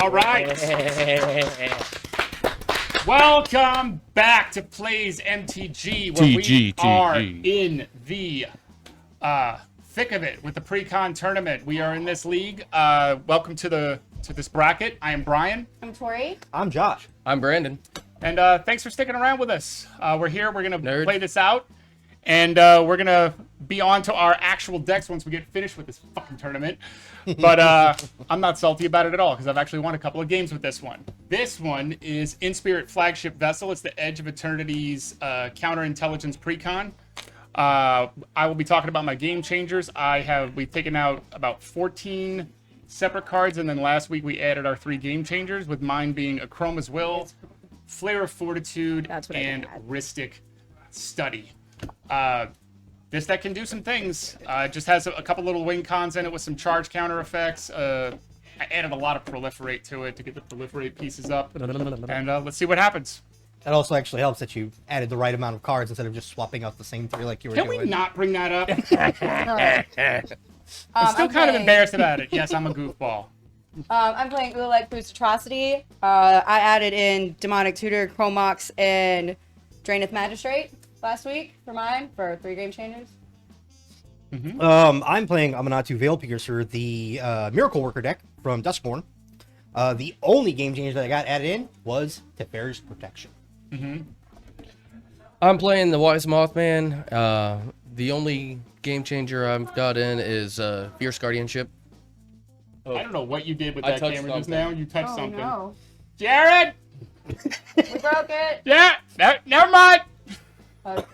All right. Welcome back to Plays MTG, where we are in the thick of it with the Precon tournament. We are in this league. Welcome to this bracket. I am Brian. I'm Tori. I'm Josh. I'm Brandon. And thanks for sticking around with us. We're here. We're going to play this out. And we're going to be on to our actual decks once we get finished with this fucking tournament. But I'm not salty about it at all because I've actually won a couple of games with this one. This one is Inspirit flagship vessel. It's the Edge of Eternity's counterintelligence precon. I will be talking about my game changers. We've taken out about 14 separate cards, and then last week we added our 3 game changers, with mine being Akroma's Will, Flare of Fortitude, and Rhystic Study. This deck can do some things. It just has a couple little win cons in it with some charge counter effects. I added a lot of proliferate to it to get the proliferate pieces up. And let's see what happens. That also actually helps that you added the right amount of cards instead of just swapping out the same 3 like you were doing. Can we not bring that up? I'm still kind of embarrassed about it. Yes, I'm a goofball. I'm playing Ulalek Boost Atrocity. I added in Demonic Tutor, Chromox, and Draenith Magistrate last week for mine for 3 game changers. I'm playing Aminatou Veil Piercer, the Miracle Worker deck from Duskborn. The only game change that I got added in was Teferi's Protection. I'm playing the Wise Mothman. The only game changer I've got in is Fierce Guardianship. I don't know what you did with that camera just now. You touched something. No. Jared! We broke it. Yeah, never mind.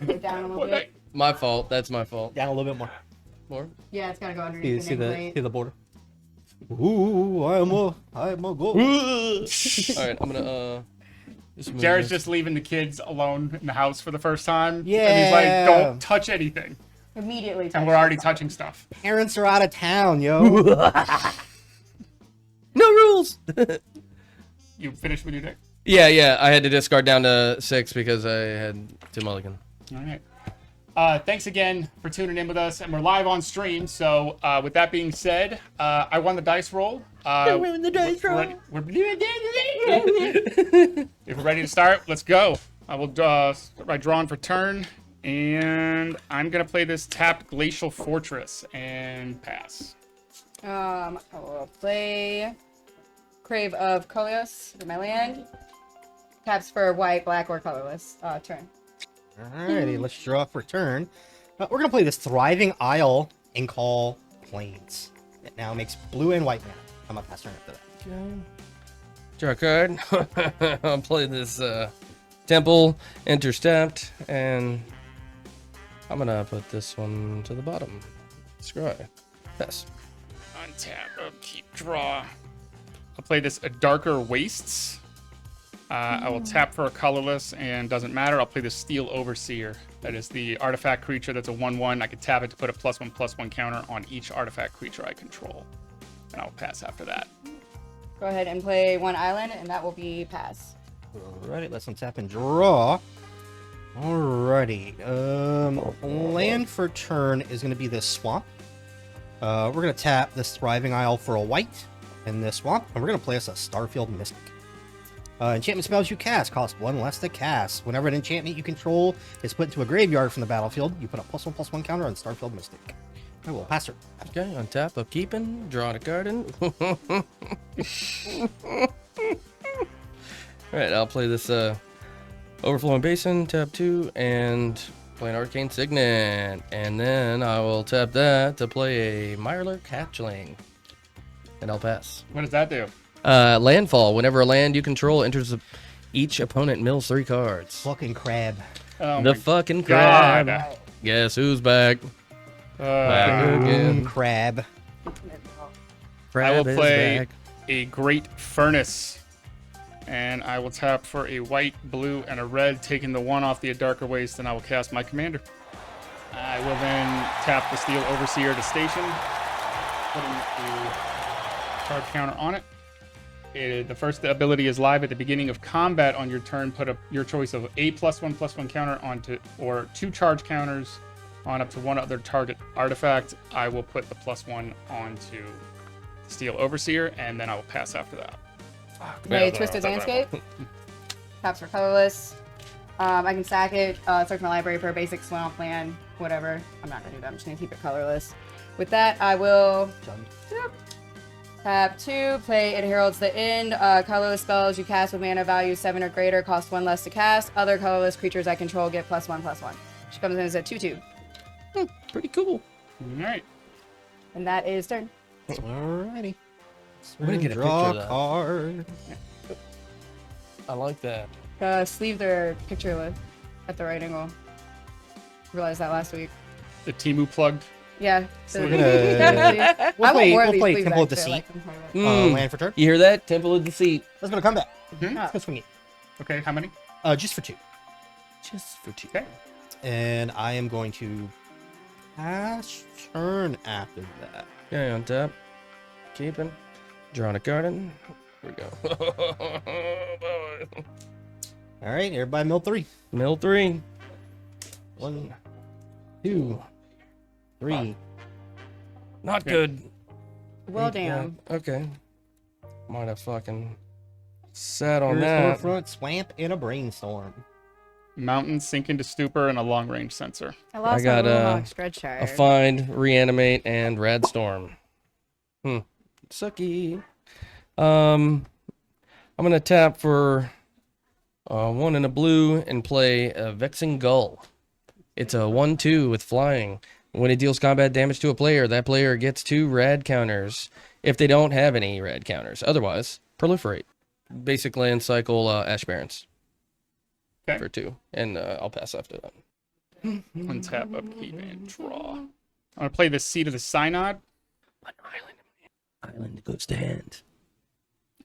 Go down a little bit. My fault. That's my fault. Down a little bit more. More? Yeah, it's gotta go underneath See the nameplate. the border. Ooh, I'm a goal. All right, I'm gonna just move Jared's this. just leaving the kids alone in the house for the first time. Yeah. And he's like, don't touch anything. Immediately. And we're already touching stuff. Parents are out of town, yo. No rules. You finished with your deck? Yeah. I had to discard down to 6 because I had 2 mulligan. All right. Thanks again for tuning in with us, and we're live on stream. So, with that being said, I won the dice roll. We're winning the dice roll. If we're ready to start, let's go. I will start by drawing for turn, and I'm gonna play this tapped Glacial Fortress and pass. I will play Crave of Kolios for my land. Taps for white, black, or colorless. Turn. Alrighty, let's draw for turn. We're gonna play this Thriving Isle and call Plains. It now makes blue and white mana. I'm gonna pass turn after that. Draw a card. I'll play this Temple Intercept, and I'm gonna put this one to the bottom. Scry. Pass. Untap, upkeep, draw. I'll play this Darker Wastes. I will tap for a colorless, and doesn't matter. I'll play the Steel Overseer. That is the artifact creature that's a 1/1. I can tap it to put a +1/+1 counter on each artifact creature I control. And I'll pass after that. Go ahead and play 1 island, and that will be pass. Alrighty, let's untap and draw. Alrighty. Land for turn is gonna be this swamp. We're gonna tap this Thriving Isle for a white in this swamp, and we're gonna play us a Starfield Mystic. Enchantment spells you cast cost 1 less to cast. Whenever an enchantment you control is put into a graveyard from the battlefield, you put a +1/+1 counter on Starfield Mystic. I will pass her. Okay, untap, upkeeping, drawing a card in. Alright, I'll play this Overflowing Basin, tap 2, and play an Arcane Signet. And then I will tap that to play a Mirelurk Hatchling. And I'll pass. What does that do? Landfall. Whenever a land you control enters, each opponent mills 3 cards. Fucking crab. Oh The my fucking God. crab. Guess who's back? Back again. Crab. Crab I will is play back. a Great Furnace. And I will tap for a white, blue, and a red, taking the 1 off the Darker Waste, and I will cast my commander. I will then tap the Steel Overseer to station, putting a card counter on it. The first ability is live at the beginning of combat on your turn. Put your choice of a +1/+1 counter onto, or 2 charge counters on up to 1 other target artifact. I will put the +1 onto Steel Overseer, and then I will pass after that. Play Twisted Landscape. Taps for colorless. I can sack it, search my library for a basic swamp land, whatever. I'm not gonna do that, I'm just gonna keep it colorless. With that, I will tap 2, play It Heralds the End. Colorless spells you cast with mana value 7 or greater cost 1 less to cast. Other colorless creatures I control get +1/+1. She comes in as a 2/2. Pretty cool. All right. And that is turn. Alrighty. I'm gonna get a Draw picture of that. card. I like that. Sleeve their picture at the right angle. Realized that last week. The Timu plugged. Yeah. So we're gonna- We'll play Temple of Deceit. Land for turn. You hear that? Temple of Deceit. Let's go to combat. Mhm. Let's go swing it. Okay, how many? Just for 2. Just for 2. Okay. And I am going to pass turn after that. Okay, on tap. Keeping. Drawing a garden. Here we go. All right, everybody mill 3. Mill 3. 1, 2, 3. Not Yeah. good. Well, damn. Okay. Might have fucking sat on Here's that. Storefront, Swamp, and a Brainstorm. Mountain, sink into stupor, and a long range sensor. I lost I got, my Mohawk Spreadshire. A find, reanimate, and rad storm. Sucky. I'm gonna tap for 1 and a blue and play a Vexing Gull. It's a 1/2 with flying. When it deals combat damage to a player, that player gets 2 rad counters if they don't have any rad counters. Otherwise, proliferate. Basic land cycle Ash Barrens. Okay. For 2. And I'll pass after that. Untap, upkeep, and draw. I'm gonna play the Seed of the Synod. An island goes to hand.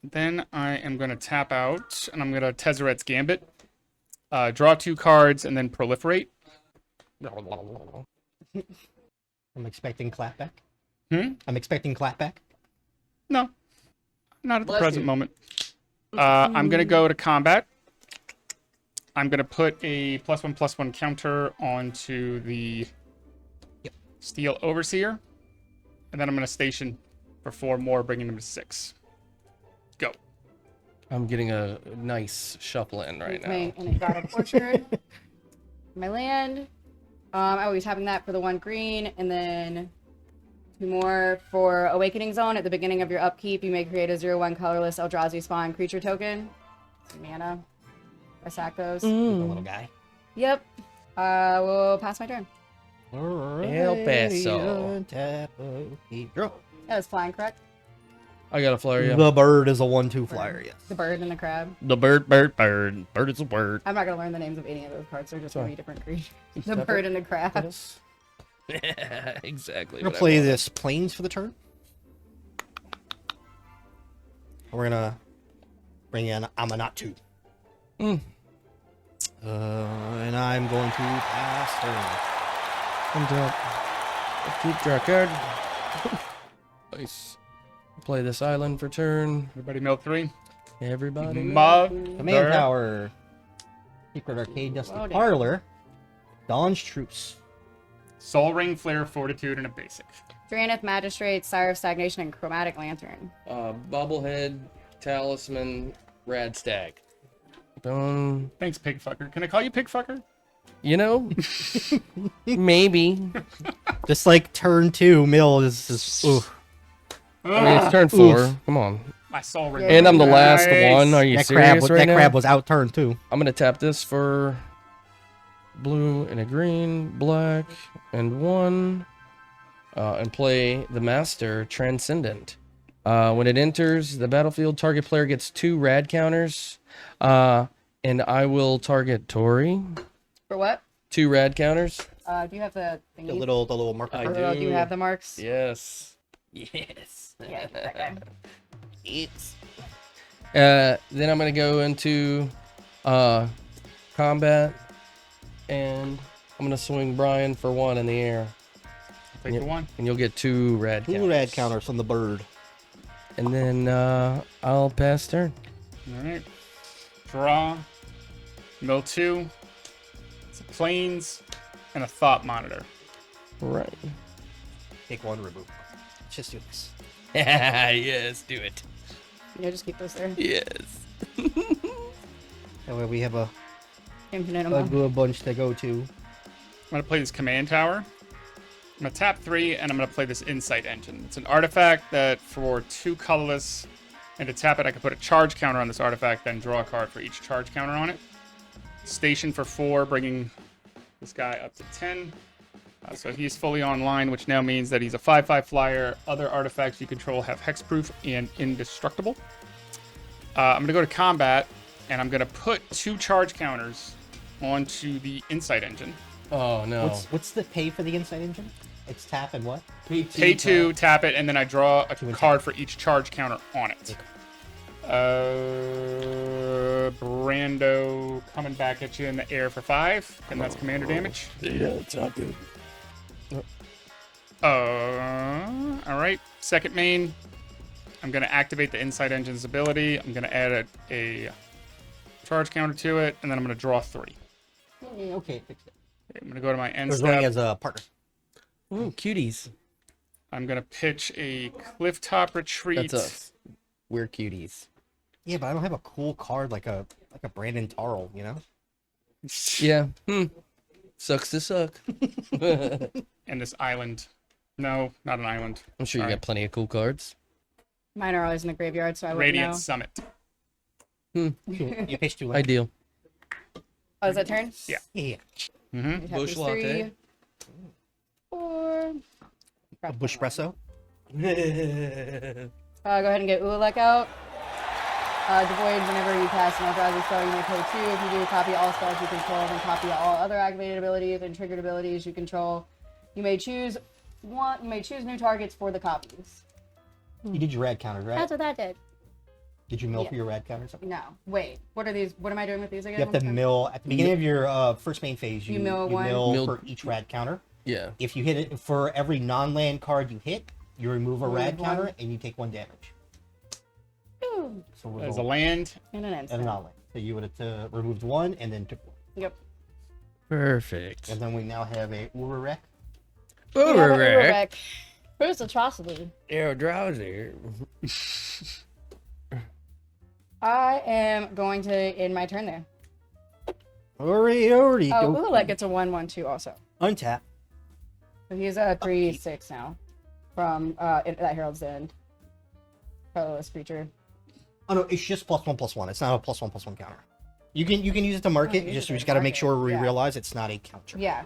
Then I am gonna tap out, and I'm gonna Tezzeret's Gambit. Draw 2 cards, and then proliferate. I'm expecting clapback. Hmm? I'm expecting clapback. No, not at the Bless present you. moment. I'm gonna go to combat. I'm gonna put a +1/+1 counter onto the Steel Overseer, and then I'm gonna station for 4 more, bringing him to 6. Go. I'm getting a nice shuffle in right now. An exotic orchard. My land. I will be tapping that for the 1 green, and then 2 more for Awakening Zone. At the beginning of your upkeep, you may create a 0/1 colorless Eldrazi spawn creature token. Some mana. I sack those. The little guy. Yep. We'll pass my turn. El Paso. Tap, okay, draw. That was flying, correct? I got a flare, yeah. The bird is a 1/2 flyer, yes. The bird and the crab. The bird. Bird is a bird. I'm not gonna learn the names of any of those cards. They're just gonna Sorry. be different creatures. The Step bird it. and the crab. Yes. Exactly. We're gonna what I play wanted. this Plains for the turn. We're gonna bring in Aminatou. And I'm going to pass turn. And keep draw card. Nice. Play this island for turn. Everybody mill 3. Everybody. Command Tower. Secret Arcade Dusty Loading. Parlor. Dawn's Truce. Soul Ring, Flare, Fortitude, and a basic. Drannith Magistrate, Sire of Stagnation, and Chromatic Lantern. Bobblehead, Talisman, Rad Stag. Boom. Thanks, Pigfucker. Can I call you Pigfucker? You know, maybe. Just like turn 2, mill is ooh. I mean, it's turn 4. Come on. My Soul Ring. And I'm the last Nice. one. Are you That serious right that now? crab was out turn 2. I'm gonna tap this for blue and a green, black, and 1, and play the Master Transcendent. When it enters the battlefield, target player gets 2 rad counters, and I will target Tori. For what? 2 rad counters. Do you have the The thingy? little marker. I card. Or do you do. have the marks? Yes. Yes. Yeah, that guy. It's. Then I'm gonna go into combat, and I'm gonna swing Brian for 1 in the air, Take the 1. and you'll get 2 rad counters. 2 rad counters from the bird. And then I'll pass turn. All right. Draw. Mill 2. Some Plains. And a Thought Monitor. Right. Take 1, remove. Let's just do this. Yes, do it. Yeah, just keep those there. Yes. That way we have a Infinite amount. good bunch to go to. I'm gonna play this command tower. I'm gonna tap 3, and I'm gonna play this Insight Engine. It's an artifact that for 2 colorless, and to tap it, I can put a charge counter on this artifact, then draw a card for each charge counter on it. Station for 4, bringing this guy up to 10. So he's fully online, which now means that he's a 5/5 flyer. Other artifacts you control have hexproof and indestructible. I'm gonna go to combat, and I'm gonna put 2 charge counters onto the Insight Engine. Oh no. What's the pay for the Insight Engine? It's tap and what? Pay 2, tap it, and then I draw a card for each charge counter on it. Brando coming back at you in the air for 5, and that's commander damage. Yeah, it's not good. All right. Second main, I'm going to activate the Insight Engine's ability. I'm going to add a charge counter to it, and then I'm going to draw 3. Okay, fix it. I'm going to go to my end There's running step. as a partner. Ooh, cuties. I'm going to pitch a Clifftop Retreat. That's us. We're cuties. Yeah, but I don't have a cool card like a Brandon Tarl, you know? Yeah. Sucks to suck. And this island. No, not an island. I'm sure you Sorry. got plenty of cool cards. Mine are always in the graveyard, so I wouldn't Radiant know. Summit. You pitch 2 lands. Ideal. Oh, is that turn? Yeah. Yeah. Mm-hmm. We have Bush these latte. 3, 4. A Bush Espresso. Go ahead and get Ulalek out. Devoid, whenever you cast an authorizing spell, you may pay 2. If you do, copy all spells you control, then copy all other activated abilities and triggered abilities you control. You may choose new targets for the copies. You did your rad counters, right? That's what that did. Did you mill Yeah. for your rad counters? No. Wait. What are these? What am I doing with these again? You have to mill at the beginning of your first main phase. You mill one? mill for each rad counter. Yeah. If you hit it for every non-land card you hit, you remove a rad one. counter and you take 1 damage. Ooh. So As a land. And an and a instant. non-land. So you would have removed 1 and then took 1. Yep. Perfect. And then we now have a Ulalek. Overrack. Where's atrocity? Arrow drowsy. I am going to end my turn there. Already. Oh, Ulalek gets a 1/1/2 also. Untap. So he's a 3/6 now from that Herald's End. Colorless creature. Oh no, it's just +1/+1. It's not a +1/+1 counter. You can use it to mark it. use Just it we to just got to mark make it, sure we yeah. realize it's not a counter. Yeah.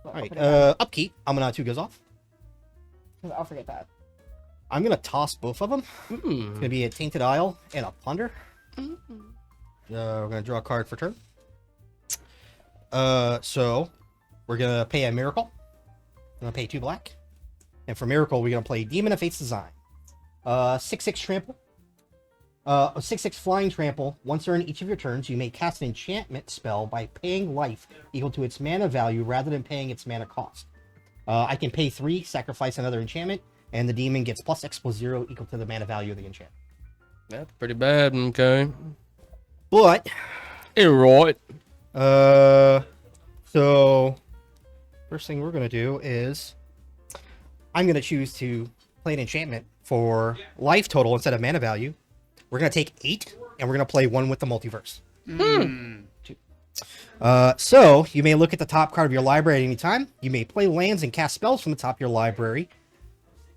All Well, I'll right. put it down, Upkeep. Aminatou goes off. 'cause I'll forget that. I'm gonna toss both of them. It's gonna be a Tainted Isle and a Plunder. We're gonna draw a card for turn. So we're gonna pay a Miracle. I'm gonna pay 2 black, and for Miracle we're gonna play Demon of Fate's Design. 6/6 trample. A 6/6 flying trample. Once during each of your turns, you may cast an enchantment spell by paying life equal to its mana value rather than paying its mana cost. I can pay 3, sacrifice another enchantment, and the demon gets +X+0 equal to the mana value of the enchantment. That's pretty bad, okay. But Right. so first thing we're gonna do is I'm gonna choose to play an enchantment for life total instead of mana value. We're gonna take 8 and we're gonna play 1 with the multiverse. So you may look at the top card of your library at any time. You may play lands and cast spells from the top of your library.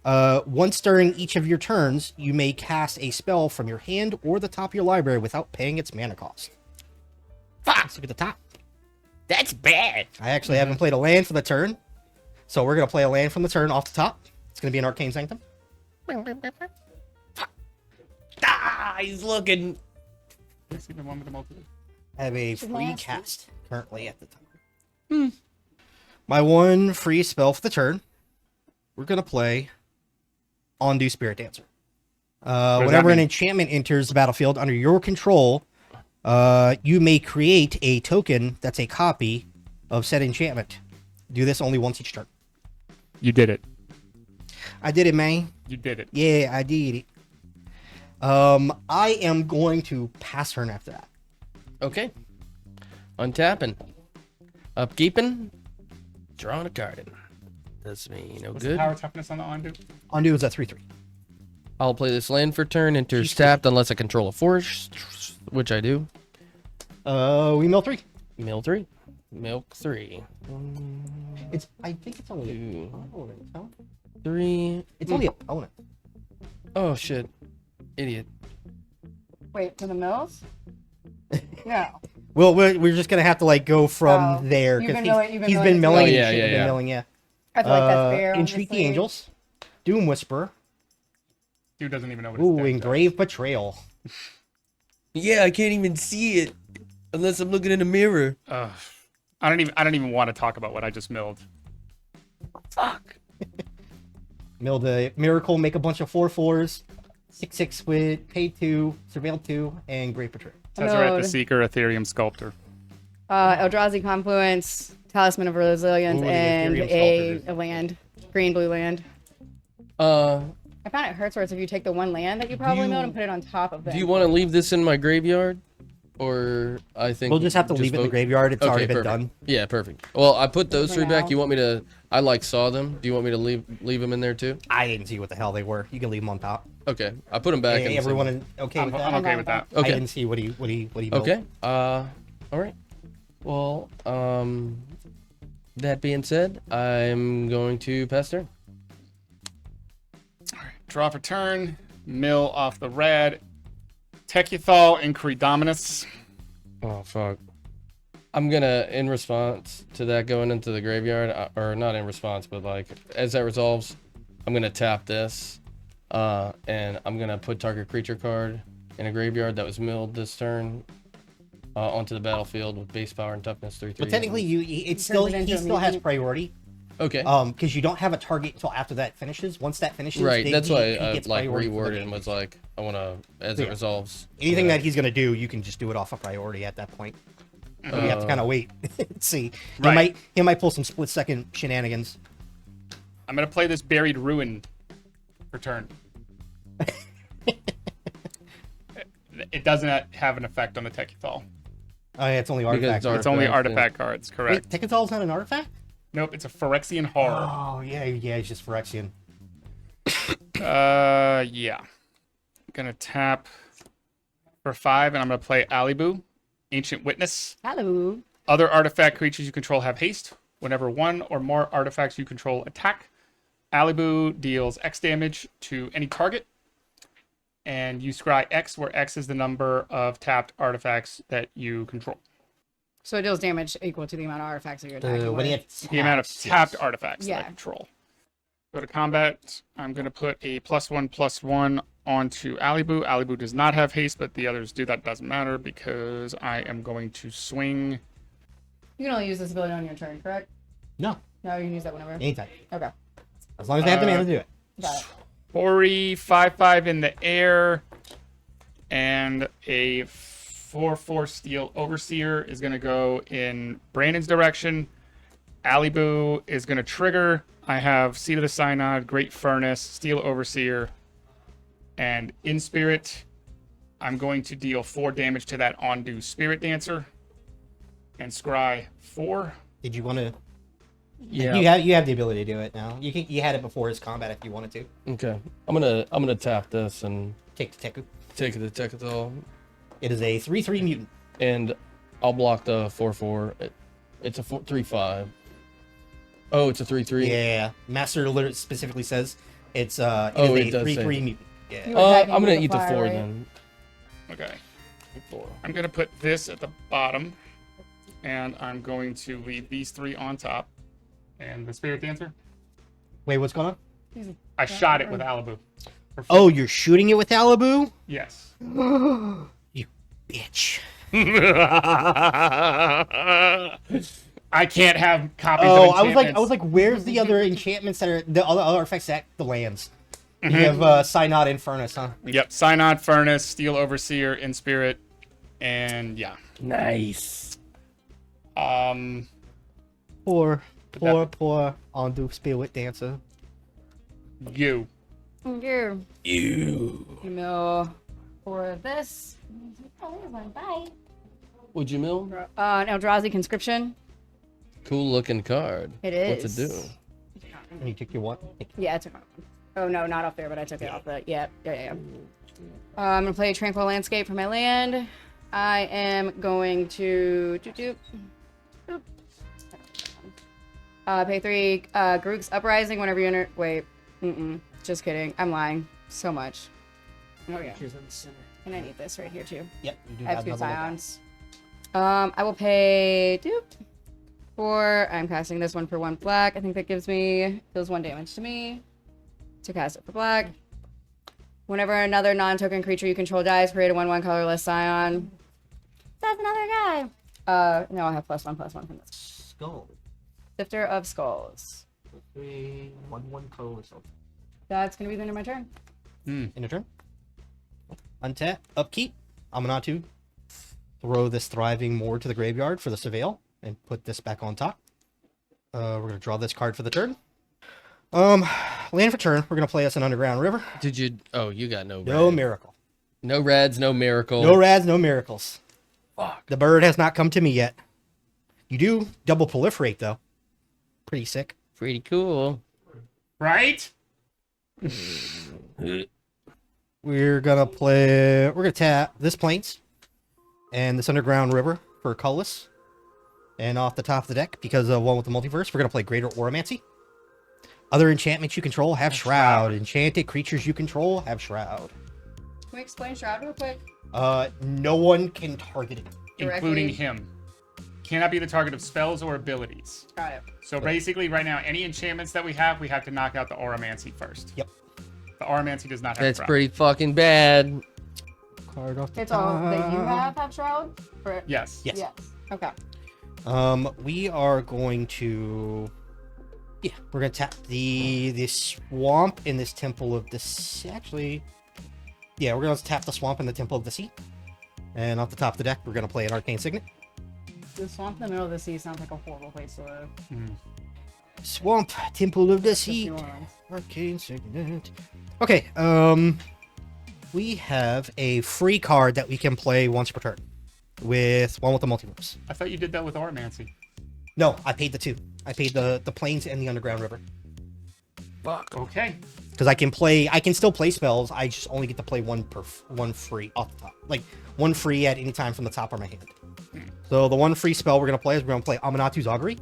Once during each of your turns, you may cast a spell from your hand or the top of your library without paying its mana cost. Let's look at the top. That's bad. I actually haven't played a land for the turn, so we're gonna play a land from the turn off the top. It's gonna be an Arcane Sanctum. Ah, he's looking. Let's see the one with the multi. I have a She's free nasty. cast currently at the time. My 1 free spell for the turn. We're gonna play Undo Spirit Dancer. does that Whenever an mean? enchantment enters the battlefield under your control, you may create a token that's a copy of said enchantment. Do this only once each turn. You did it. I did it, man. You did it. Yeah, I did it. I am going to pass turn after that. Okay. Untapping. Upkeeping. Drawing a card in. Does me no What's good. the power toughness on the undo? Undo is a 3/3. I'll play this land for turn. Enters tapped unless I control a forest, which I do. We mill 3. Mill 3. Milk 3. I think it's only Two. opponent, huh? 3. It's only opponent. Oh shit. Idiot. Wait, for the mills? No. Well, we're just gonna have to like go from there You've because been milling- you've been he's milling been milling. too. and Oh, yeah, shit, yeah, been yeah. milling, yeah. I feel like that's fair. Entreat the honestly. angels. Doom Whisperer. Dude doesn't even know what his Ooh, deck does. Engrave Betrayal. Yeah, I can't even see it unless I'm looking in the mirror. I don't even want to talk about what I just milled. Fuck. Mill the Miracle, make a bunch of 4/4s. 6/6 with pay 2, surveil 2, and Great Betrayal. Tezzeret the Node. Seeker, Ethereum Sculptor. Eldrazi Confluence, Talisman of Resilience, Ooh, the and Ethereum a land. Green-blue land. Uh, I found it hurts worse if you take the one land that you probably milled and put it on top of it. do you want to leave this in my graveyard? Or I think We'll just have to leave it in the vote- graveyard. It's Okay, already been perfect. done. Yeah, perfect. Well, I put those For 3 back. now. You want me to? I like saw them. Do you want me to leave them in there too? I didn't see what the hell they were. You can leave them on top. Okay, I put them back. Hey, in the everyone same- okay with that? I'm okay with that. I Okay. didn't see what he milled. Okay. All right. Well, that being said, I'm going to pass turn. Draw for turn. Mill off the red. Tecuthal, Inquiry Dominus. Oh fuck. I'm gonna, in response to that going into the graveyard, or not in response, but like as that resolves, I'm gonna tap this, and I'm gonna put target creature card in a graveyard that was milled this turn onto the battlefield with base power and toughness 3/3. But technically, he it still into a has mutant. priority. Okay. Because you don't have a target until after that finishes. Once that finishes, Right. That's he why I gets like priority for the reworded and was like, I wanna as it Yeah. resolves. anything yeah. that he's gonna do, you can just do it off a priority at that point. So you have to kind of wait and see. Right. He might pull some split second shenanigans. I'm gonna play this Buried Ruin for turn. It doesn't have an effect on the Tecuthal. Oh, yeah, it's only Because artifact. it's It's only Artifact, artifact cards, correct? Wait, Tekkental's not an artifact? Nope, it's a Phyrexian Horror. Oh, yeah, it's just Phyrexian. Yeah. I'm gonna tap for 5, and I'm gonna play Alibu, Ancient Witness. Hello. Other artifact creatures you control have haste. Whenever one or more artifacts you control attack, Alibu deals X damage to any target. And you scry X, where X is the number of tapped artifacts that you control. So it deals damage equal to the amount of artifacts that you're attacking When he with. had The amount of tapped artifacts that I Yeah. control. Go to combat. I'm going to put a +1/+1 onto Alibu. Alibu does not have haste, but the others do. That doesn't matter because I am going to swing. You can only use this ability on your turn, correct? No, No, you can use that whenever. anytime. Okay. As long as they have the mana to do it. Got it. Ori 5/5 in the air, and a 4/4 Steel Overseer is going to go in Brandon's direction. Alibu is going to trigger. I have Seed of the Synod, Great Furnace, Steel Overseer, and Inspirit. I'm going to deal 4 damage to that Ondu Spirit Dancer, and scry 4. Did you want to? Yeah. You have the ability to do it now. You had it before his combat if you wanted to. Okay. I'm gonna tap this and Take the Teku. take the Tecuthal, It is a 3/3 mutant. and I'll block the 4/4. It's a 3/5. Oh, it's a 3/3. Yeah, Master literally specifically says it's Oh, it it is does a say 3/3 that. mutant. Yeah. You attacking I'm gonna with eat the fire, 4 right? then. Okay. 4. I'm going to put this at the bottom, and I'm going to leave these 3 on top. And the Spirit Dancer, Wait, what's going on? I shot it with Alibu. Oh, you're shooting it with Alibu? Yes. You bitch. I can't have copies Oh, of I enchantments. was like, where's the other enchantments that are the other artifacts that the lands? You have Synod and Furnace, huh? Yep, Synod, Furnace, Steel Overseer, Inspirit, and yeah. Nice. Poor Ondu Spirit Dancer. You. Here. You. Mill for this. Oh, there's one. Bye. Would you mill? An Eldrazi Conscription. Cool looking card. It is. What's it do? And you took your what? Yeah, it's a card. Oh no, not up there, but I took it off the. Yeah. I'm gonna play Tranquil Landscape for my land. I am going to pay 3 Grook's Uprising whenever you enter. Wait, just kidding. I'm lying. So much. Oh yeah. And I need this right here too. Yep, you do I have 2 another one. Scions. I will pay 4. I'm casting this one for 1 black. I think that deals 1 damage to me. To cast it for black. Whenever another non-token creature you control dies, create a 1/1 colorless Scion. That's another guy. No, I have +1/+1 from this. Skull. Sifter of Skulls. 3/1/1 colorless. That's gonna be the end of my turn. In a turn. Untap, upkeep. Aminatou. Throw this Thriving Moor to the graveyard for the Surveil and put this back on top. We're gonna draw this card for the turn. Land for turn. We're gonna play us an Underground River. Did you? Oh, you got no. No red. miracle. No reds, no miracle. No rads, no miracles. Fuck. The bird has not come to me yet. You do double proliferate though. Pretty sick. Pretty cool. Right? We're gonna tap this Plains and this Underground River for a colorless. And off the top of the deck, because of one with the multiverse, we're gonna play Greater Oromancy. Other enchantments you control have Shroud. Enchanted creatures you control have Shroud. Can we explain Shroud real quick? No one can target it. Including him. Cannot be the target of spells or abilities. Got it. So basically, right now, any enchantments that we have to knock out the Oromancy first. Yep. The Oromancy does not have That's Shroud. pretty fucking bad. Card off the It's all that you have Shroud? Or... Yes. Yes. Yes. Okay. We are going to... Yeah, we're going to tap the Swamp in this Temple of the Sea. Actually, yeah, we're going to tap the Swamp in the Temple of the Sea. And off the top of the deck, we're going to play an Arcane Signet. The swamp in the middle of the sea sounds like a horrible place to live. Swamp, Temple of the Just Sea. New Orleans. Arcane Signet. Okay, we have a free card that we can play once per turn. With one with the multiverse. I thought you did that with Oromancy. No, I paid the 2. I paid the Plains and the Underground River. Fuck. Okay. Because I can still play spells. I just only get to play one free off the top. Like, one free at any time from the top of my hand. So the one free spell we're going to play is we're going to play Aminatou's Augury.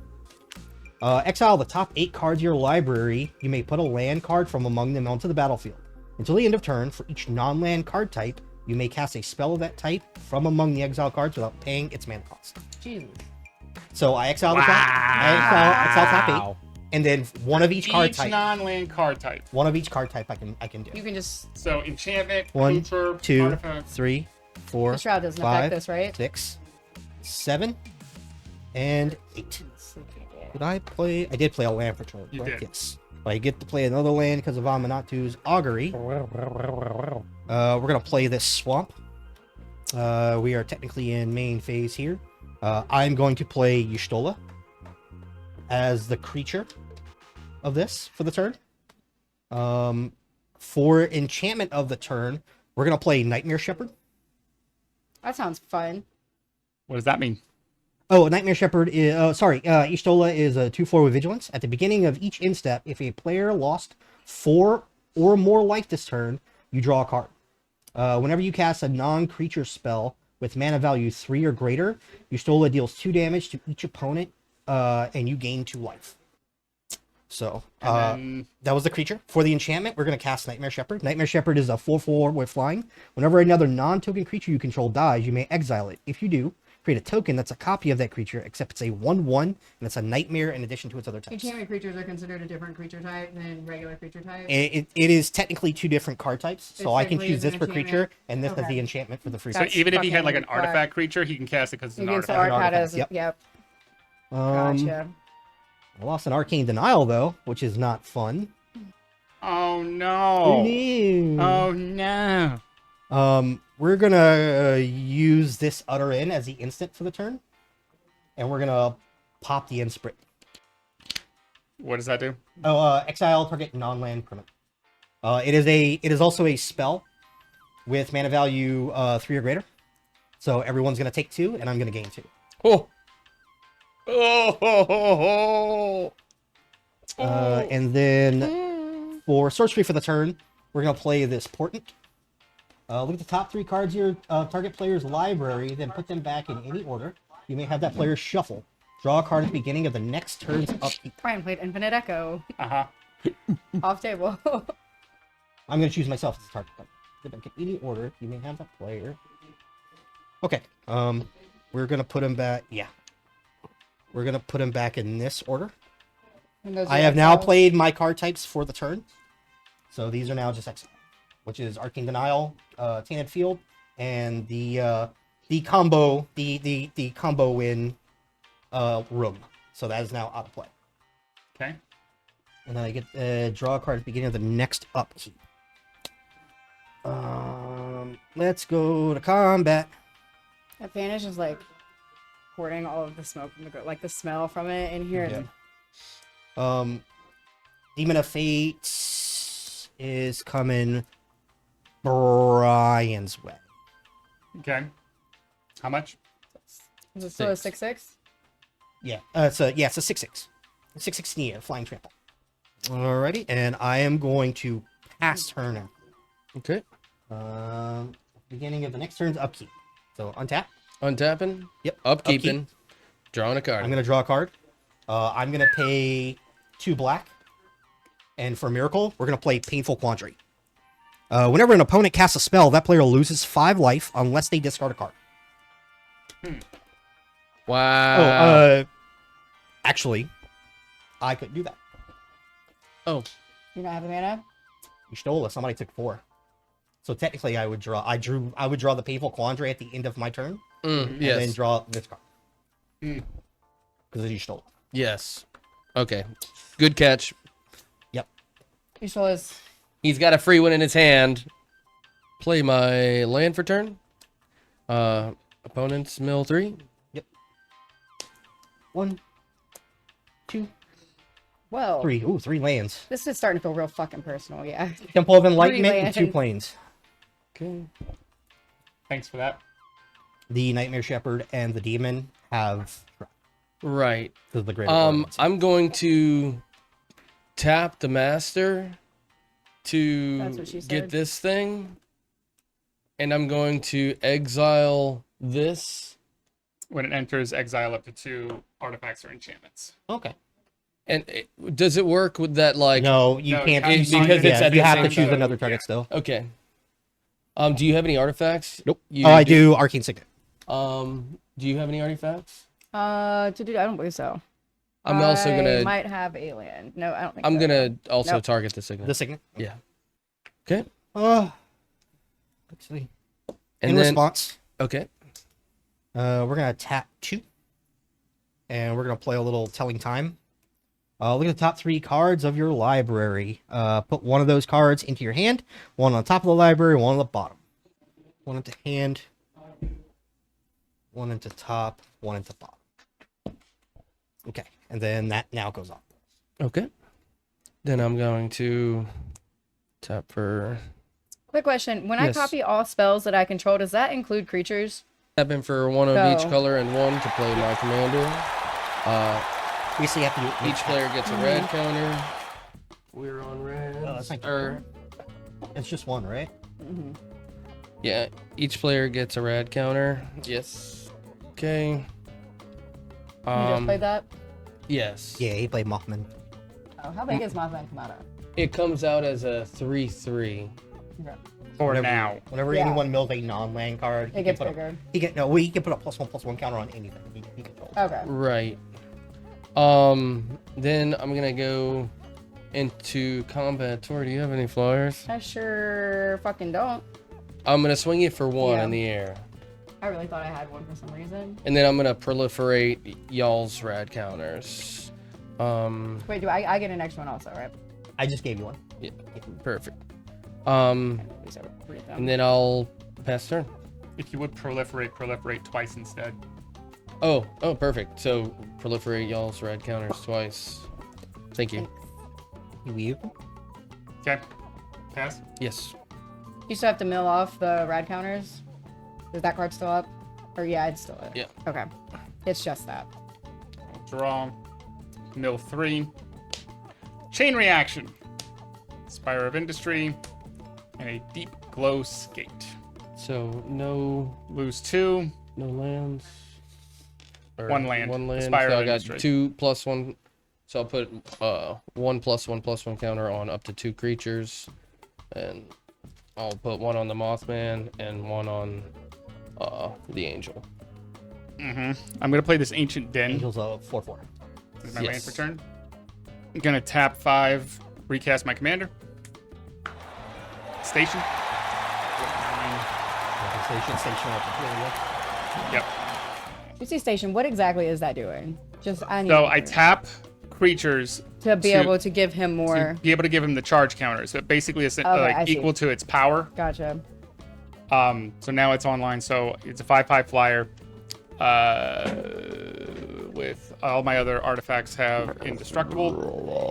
Exile the top 8 cards of your library. You may put a land card from among them onto the battlefield. Until the end of turn, for each non-land card type, you may cast a spell of that type from among the exile cards without paying its mana cost. Jesus. So I exile the top, I exile top 8, and then one of each card type. non-land card type. One of each card type I can do. You can just... So enchantment, 1, creature, 2, artifact. 3, 4, The Shroud doesn't 5, affect this, right? 6, 7, and 8. Did I play? I did play a land for turn. You did. Yes. I get to play another land because of Aminatou's Augury. We're gonna play this Swamp. We are technically in main phase here. I'm going to play Y'shtola as the creature of this for the turn. For enchantment of the turn, we're gonna play Nightmare Shepherd. That sounds fun. What does that mean? Oh, Nightmare Shepherd is... Y'shtola is a 2/4 with Vigilance. At the beginning of each instep, if a player lost 4 or more life this turn, you draw a card. Whenever you cast a non-creature spell with mana value 3 or greater, Y'shtola deals 2 damage to each opponent, and you gain 2 life. So, that was the creature. For the enchantment, we're going to cast Nightmare Shepherd. Nightmare Shepherd is a 4/4 with flying. Whenever another non-token creature you control dies, you may exile it. If you do, create a token that's a copy of that creature, except it's a 1/1, and it's a nightmare in addition to its other types. Enchantment creatures are considered a different creature type than regular creature type. It is technically 2 different card types, so I can technically choose is this an for creature, enchantment. and this as Okay. the enchantment for the free. So That's even if he had like an fucking artifact creature, he can cast it because it's an You can artifact. select that as... Yep. Yep. Um, Gotcha. I lost an Arcane Denial, though, which is not fun. Oh no. Oh no. We're gonna use this Utter In as the instant for the turn, and we're gonna pop the Inspirit. What does that do? Exile target non-land permanent. It is also a spell with mana value 3 or greater. So everyone's gonna take 2, and I'm gonna gain 2. Oh. Oh. And then for sorcery for the turn, we're going to play this Portent. Look at the top 3 cards of your target player's library, then put them back in any order. You may have that player shuffle. Draw a card at the beginning of the next turn's upkeep. Brian played Infinite Echo. Uh-huh. Off table. I'm going to choose myself as the target player. Put them back in any order. You may have that player. Okay. We're going to put him back. Yeah. We're going to put him back in this order. I have now played my card types for the turn. So these are now just exile, which is Arcane Denial, Tainted Field, and the combo win Room. So that is now out of play. Okay. And then I get draw a card at the beginning of the next upkeep. Let's go to combat. That Vanish is like hoarding all of the smoke from the like the smell from it in here. Yeah. Demon of Fate is coming Brian's way. Okay. How much? Is it still a 6/6? Yeah. It's a 6/6. 6/16, flying trample. Alrighty, and I am going to pass turn now. Okay. Beginning of the next turn's upkeep. So untap. Untapping. Yep. Upkeeping. Upkeep. Drawing a card. I'm gonna draw a card. I'm gonna pay 2 black. And for Miracle, we're gonna play Painful Quandary. Whenever an opponent casts a spell, that player loses 5 life unless they discard a card. Wow. Actually, I couldn't do that. Oh. You not have a mana? You stole it. Somebody took 4. So technically, I would draw the Painful Quandary at the end of my turn, and Yes. then draw this card because you stole it. Yes. Okay. Good catch. Yep. You stole his. He's got a free one in his hand. Play my land for turn. Opponent's mill 3. 1, 2, Well, 3. Ooh, 3 lands. this is starting to feel real fucking personal. Yeah. Temple of Enlightenment and lands. 2 planes. Okay. Thanks for that. The Nightmare Shepherd and the Demon have Right. the greater ornaments. I'm going to tap the master to That's what she get said. this thing, and I'm going to exile this. When it enters, exile up to 2 artifacts or enchantments. Okay. And does it work with that? Like, No, you No, can't. because it's at you the have to same choose time. another target Yeah. still. okay. Do you have any artifacts? Nope. You I do Arcane Signet. Do you have any artifacts? To do. I don't believe so. I'm also I gonna. might have alien. No, I don't think. I'm so. gonna also Nope. target the signet. The Signet. Yeah. Okay. Actually, And in then response, okay. we're gonna tap 2, and we're gonna play a little Telling Time. Look at the top 3 cards of your library. Put one of those cards into your hand. One on top of the library, one on the bottom. One into hand. One into top. One into bottom. Okay, and then that now goes off. Okay. Then I'm going to tap for Quick question: when Yes. I copy all spells that I control, does that include creatures? tap in for 1 of each Go. color and 1 to play my commander. Basically, you have to do it. Each player gets a red counter. We're on red. Oh, that's not Or It's just 1, right? yeah, each player gets a red counter. Yes. Okay. You just played that. Yes. Yeah, he played Mothman. Oh, how big is Mothman come out of? It comes out as a 3/3. For Whenever- now. Whenever Yeah. anyone mills a non-land card, It gets bigger. He can put a +1/+1 counter on anything. He controls. Okay. Right. Then I'm gonna go into combat. Tori, do you have any flyers? I sure fucking don't. I'm gonna swing it for 1 Yeah. in the air. I really thought I had one for some reason. And then I'm gonna proliferate y'all's rad counters. Wait, do I get an extra one also, right? I just gave you one. Yeah, perfect. At least I would read them. And then I'll pass turn. If you would proliferate twice instead. Oh, perfect. So proliferate y'all's rad counters twice. Thank you. You. Okay. Pass. Yes. You still have to mill off the rad counters? Is that card still up? Or yeah, it's still up. Yeah. Okay. It's just that. Draw. Mill 3. Chain reaction. Spire of Industry, and a Deep Glow Skate. So no Lose 2. lands. Or 1 land. One land. Spire So of I got Industry. 2+1. So I'll put 1+1/+1 counter on up to 2 creatures, and I'll put 1 on the Mothman and 1 on the Angel. I'm gonna play this Ancient Den. Angel's a 4/4. This is my Yes. land for turn. I'm gonna tap 5, recast my commander. Station. Yep. You see station. What exactly is that doing? Just I need So I tap creatures to be able to give him more. to be able to give him the charge counter. So it basically is I see. equal to its power. Gotcha. So now it's online. So it's a 5/5 flyer. With all my other artifacts have indestructible.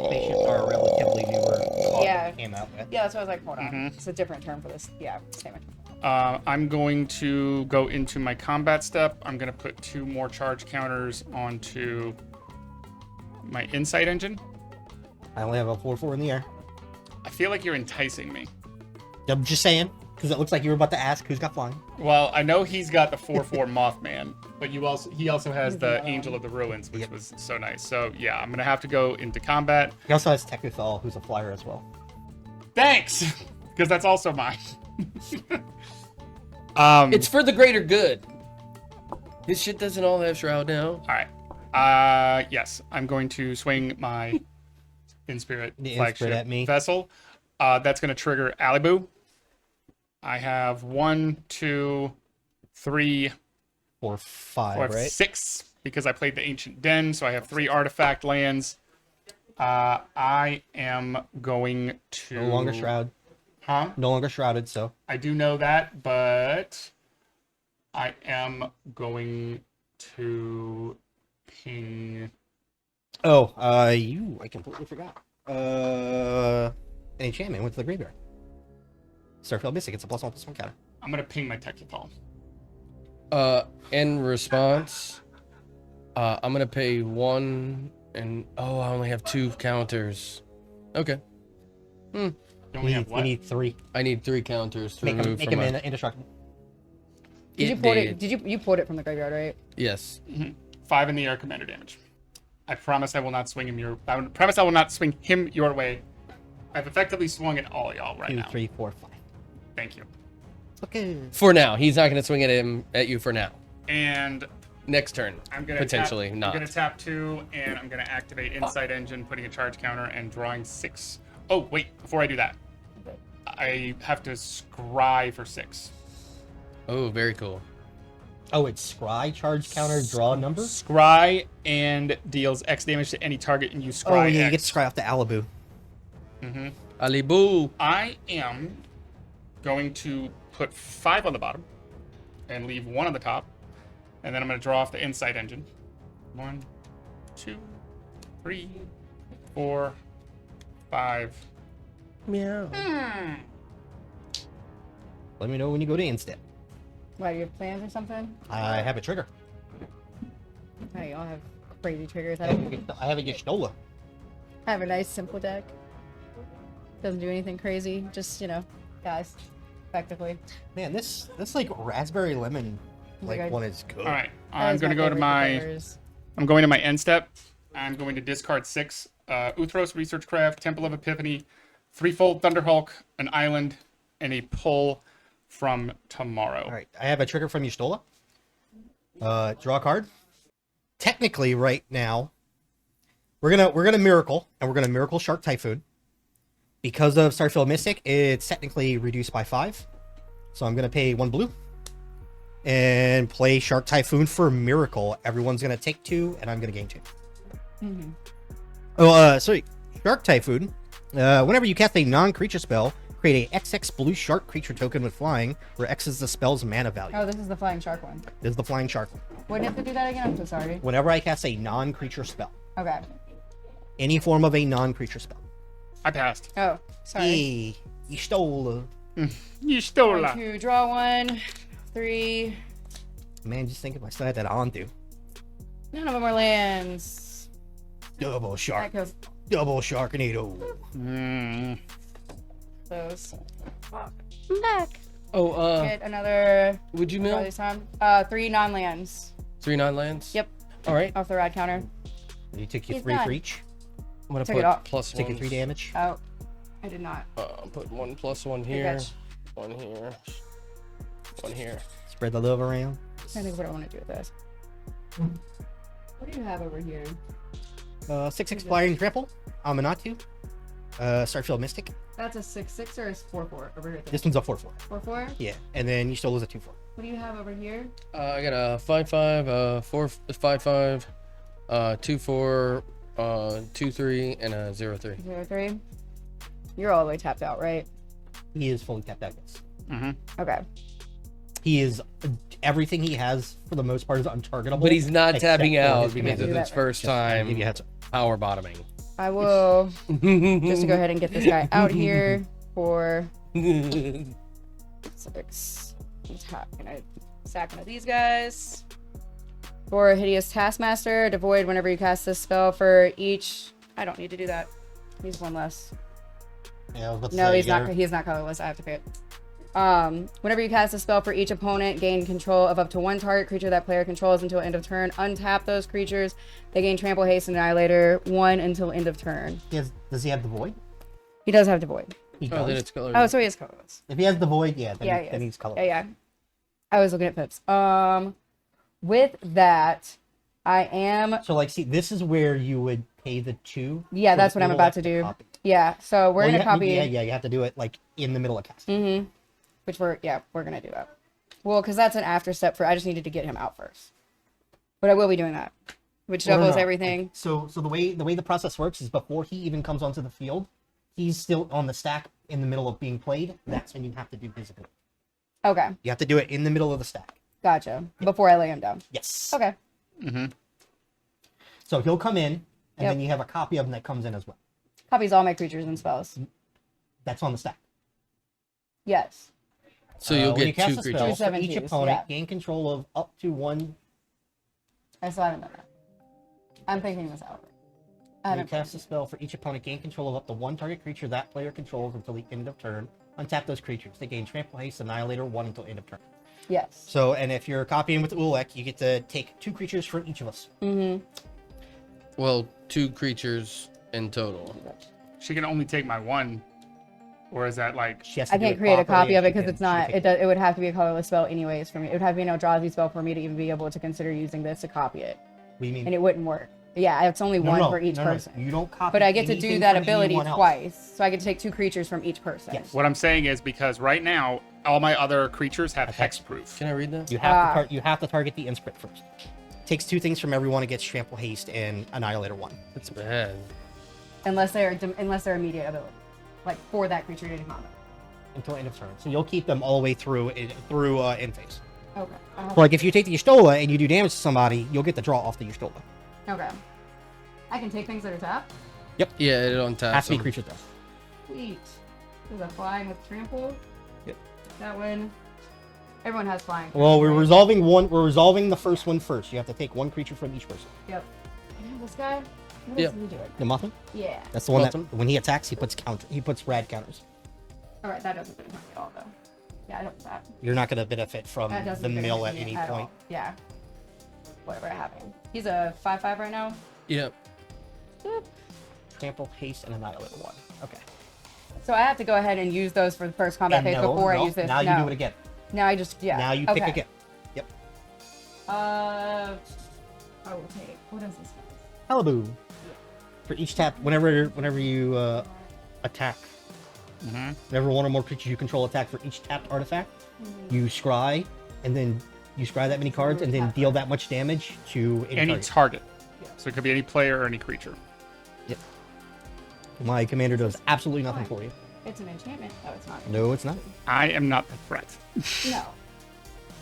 Spaceships are relatively newer. Yeah. Came out with. Yeah, that's what I was like. Hold on. It's a different term for this. Yeah, same. I'm going to go into my combat step. I'm going to put 2 more charge counters onto my insight engine. I only have a 4/4 in the air. I feel like you're enticing me. I'm just saying, because it looks like you were about to ask who's got flying. Well, I know he's got the 4/4 Mothman, but he also has the Angel of the Ruins, which was so nice. So yeah, I'm gonna have to go into combat. He also has Tekuthal, who's a flyer as well. Thanks, because that's also mine. It's for the greater good. His shit doesn't all have Shroud now. All right. Yes, I'm going to swing my Inspirit The flagship Inspirit at me. vessel. That's going to trigger Alibu. I have 1, 2, 3, 4, 5, 4, right? 6 because I played the Ancient Den, so I have 3 artifact lands. I am going to No longer shroud. Huh? No longer shrouded, so. I do know that, but I am going to ping. Oh, I completely forgot. An enchantment went to the graveyard. Starfield Mystic, it's a +1/+1 counter. I'm gonna ping my Tekuthal. In response, I'm gonna pay 1 and I only have 2 counters. Okay. You only have We what? need 3. I need 3 counters to Make remove him from my... indestructible. Did you port it? Did you port it from the graveyard, right? Yes. 5 in the air commander damage. I promise I will not swing him I promise I will not swing him your way. I've effectively swung at all y'all right 2, now. 3, 4, 5. Thank you. Okay. For now, he's not gonna swing at you for now. And Next turn, I'm gonna potentially tap, not. I'm gonna tap 2, and I'm gonna activate Insight Engine, putting a charge counter and drawing 6. Oh wait, before I do that, I have to scry for 6. Oh, very cool. Oh, it's Scry, charge counter, draw number? Scry and deals X damage to any target, and you scry Oh, yeah, you X. get to Scry off the Alibu. Alibu. I am going to put 5 on the bottom and leave 1 on the top, and then I'm going to draw off the Insight Engine. 1, 2, 3, 4, 5. Meow. Let me know when you go to Instep. Why, do you have plans or something? I have a trigger. Oh, you all have crazy triggers. I have a Gishnola. I have a nice simple deck. Doesn't do anything crazy. Just, guys, effectively. Man, this like raspberry lemon God. one is good. All right, That I'm is going to go to favorite my... triggers. I'm going to my end step. I'm going to discard 6. Uthros, Research Craft, Temple of Epiphany, Threefold Thunderhulk, an island, and a pull from tomorrow. All right, I have a trigger from Y'shtola. Draw a card. Technically, right now, we're gonna miracle, and we're gonna miracle Shark Typhoon. Because of Starfield Mystic, it's technically reduced by 5. So I'm gonna pay 1 blue and play Shark Typhoon for miracle. Everyone's gonna take 2, and I'm gonna gain 2. Oh, sorry, Shark Typhoon. Whenever you cast a non-creature spell, create a XX blue shark creature token with flying, where X is the spell's mana value. Oh, this is the flying shark one. This is the flying shark. What do you have to do that again? I'm so sorry. Whenever I cast a non-creature spell, Okay. any form of a non-creature spell. I passed. Oh, sorry. Hey, Y'shtola. You stole Going that. to draw 1, 3. Man, just think if I still had that Ondu. None of them are lands. Double That shark. goes. Double Sharknado. those. I'm back. Oh, Get another. would you Draw mill this time. 3 non-lands. 3 9-lands? Yep. All right. Off the rad counter. You take your He's 3 done. for each. I'm gonna Took put it off. plus Take your ones. 3 damage. Oh, I did not. Put 1 + 1 Good here, catch. 1 here, 1 here. Spread the love around. I think what I want to do with this. What do you have over here? 6/6 flying trample. Aminatou. Starfield Mystic. That's a 6/6 or a 4/4 over here. This one's a 4/4. 4/4. Yeah, and then you still lose a 2/4. What do you have over here? I got a 5/5, 4/5/5, 2/4, 2/3, and a 0/3. 0/3. You're all the way tapped out, right? He is fully tapped out. Yes. Okay. He is everything he has for the most part is untargetable. But he's not except tapping for out his because remaining- it's his first Give you a time heads up. power bottoming. I will just to go ahead and get this guy out here for 6. Gonna sack one of these guys. For Hideous Taskmaster, devoid whenever you cast this spell for each. I don't need to do that. He's one less. Yeah, I was about to No, say, he's you not. gotta- He's not colorless. I have to pay it. Whenever you cast a spell for each opponent, gain control of up to 1 target creature that player controls until end of turn. Untap those creatures. They gain Trample, Haste, and Annihilator 1 until end of turn. Does he have the void? He does have the void. He Oh, then does. it's color. Oh, so he is colorless. If he has the void, yeah, then, Yeah, he then is. he's color. Yeah. I was looking at pips. With that, I am. So like, see, this is where you would pay the 2. Yeah, for that's the what I'm middle about of to the do. copy. Yeah, so we're Well, gonna you copy. Yeah, you have to do it like in the middle of casting. Mm-hmm. Which we're gonna do that. Well, because that's an after step for. I just needed to get him out first. But I will be doing that, which Well, no, doubles no. everything. So the way the process works is before he even comes onto the field, he's still on the stack in the middle of being played. That's when you have to do visibility. Okay, You have to do it in the middle of the stack. gotcha. Before I lay him down. Yes. Okay. So he'll come in, and Yep. then you have a copy of him that comes in as well. Copies all my creatures and spells. That's on the stack. Yes. So you'll When you get cast 2 a spell, creatures. Two for each 17s, opponent, yeah. gain control of up to 1. I still haven't done that. I'm thinking this out. I When you haven't. cast a spell for each opponent, gain control of up to 1 target creature that player controls until the end of turn. Untap those creatures. They gain Trample, Haste, Annihilator 1 until end of turn. Yes. So, and if you're copying with Ulalek, you get to take 2 creatures from each of us. Mm-hmm. Well, 2 creatures in total. She can only take my 1. Or is that like... She has to I do can't it create a properly, copy of and it she because can- it's she not. can- It does. It would have to be a colorless spell anyways for me. It would have to be a Eldrazi spell for me to even be able to consider using this to copy it, What do you mean? and it wouldn't work. Yeah, it's only one for each person. You don't copy. But I get to do anything that from ability anyone else. twice, so I get to take 2 creatures from each person. Yes. What I'm saying is because right now, all my other creatures have hexproof. Can I read that? You have to you have to target the Inspirit first. Takes 2 things from everyone. It gets Trample, Haste, and Annihilator 1. That's bad. Unless they're immediate ability, like for that creature to combo. Until end of turn. So you'll keep them all the way through end phase. Okay. So like if you take the Y'shtola and you do damage to somebody, you'll get the draw off the Y'shtola. Okay. I can take things that are tapped. Yeah, it untaps Has to be them. creature though. Sweet. There's a flying with trample. Yep. That one. Everyone has flying. Well, we're right? resolving one. We're resolving the first one first. You have to take 1 creature from each person. Yep. And this guy. What Yep. is he doing? The Mothman. Yeah. That's the one Mothman. that when he attacks, he puts rad counters. All right. That doesn't benefit me at all, though. Yeah, I don't. That. You're not going to benefit from That doesn't the benefit mill at me any at point. all. Yeah. Whatever happened. He's a 5/5 right now. Yep. Trample, Haste, and Annihilator 1. Okay. So I have to go ahead and use those for the first combat phase before I use this. Now you do it again. Now I just Now you pick again. Yep. I will take. What is this? Halibou. For each tap, whenever you attack, whenever one or more creatures you control attack for each tapped artifact, you scry, and then you scry that many cards, and then deal that much damage to Any target. target. So it could be any player or any creature. Yep. My commander does absolutely nothing for you. It's an enchantment. No, it's not. No, it's not. I am not the threat. No.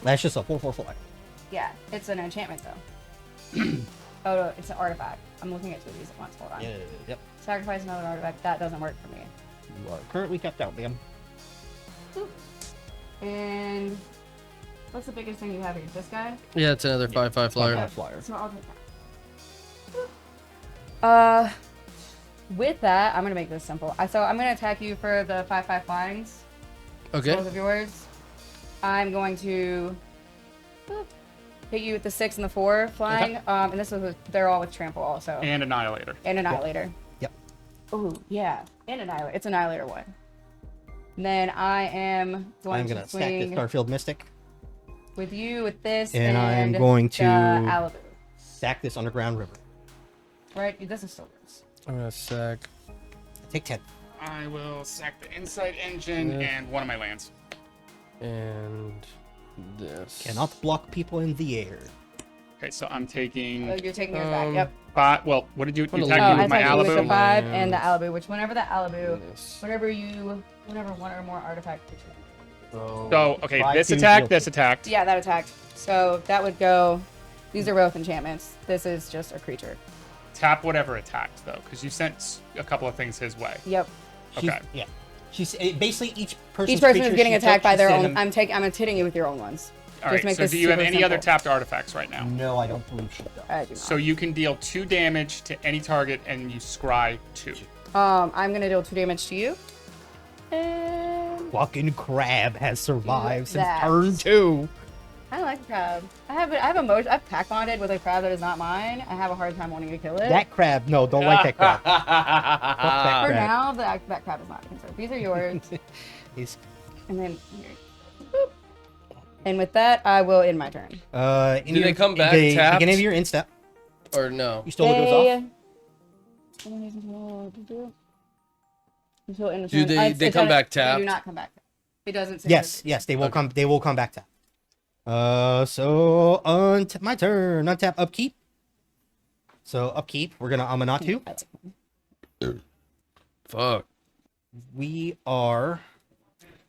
That's just a 4/4 fly. Yeah, it's an enchantment though. Oh, no, it's an artifact. I'm looking at 2 of these at once. Hold on. Yep. Sacrifice another artifact. That doesn't work for me. You are currently kept out, ma'am. And what's the biggest thing you have here? This guy? Yeah, it's another 5/5 flyer. Flyer. So I'll take that. with that, I'm gonna make this simple. So I'm gonna attack you for the 5/5 flyings. Okay. Both of yours. I'm going to hit you with the 6 and the 4 flying. Okay. And they're all with trample also. And Annihilator. And Annihilator. Yep. Oh yeah, and Annihilator. It's Annihilator 1. And then I am going I'm to gonna stack this swing Starfield Mystic. with you with this, And I'm going to- the Alibu. Stack this Underground River. Right, this is still yours. I'm gonna sack. Take 10. I will sack the Insight Engine Yeah. and one of my lands. And this. Cannot block people in the air. Okay, so I'm taking Oh, you're taking yours back. Yep. 5. Well, what did you I'm gonna attack leave me I with my attacked you with the Alibu? 5 and the Alibu, which whenever the Alibu, This. whenever one or more artifact creatures. So, okay, Five, this two, attacked, deal this attacked. Yeah, that attacked. So that would go. These are both enchantments. This is just a creature. Tap whatever attacked, though, because you sent a couple of things his way. Yep. Okay. Yeah. She's basically each person. Each person is getting attacked by their own. I'm hitting you with your own ones. All right, make so this do you have super any other simple. tapped artifacts right now? No, I don't believe she does. I do not. So you can deal 2 damage to any target and you scry 2. I'm gonna deal 2 damage to you. And Fucking crab has survived since That. turn 2. I like crab. I've pack bonded with a crab that is not mine. I have a hard time wanting to kill it. That crab, no, don't like that crab. Fuck that For crab. now, that crab is not concerned. These are yours. He's, And then here. Boop. And with that, I will end my turn. in Do they your- come back the tapped? beginning of your instep, Or no? you stole goes off. Do they come back They tapped? do not come back. It doesn't say Yes, yes, they will Okay. come. They will come back tap. So my turn. Untap upkeep. So upkeep, we're gonna Aminatou. Fuck. We are.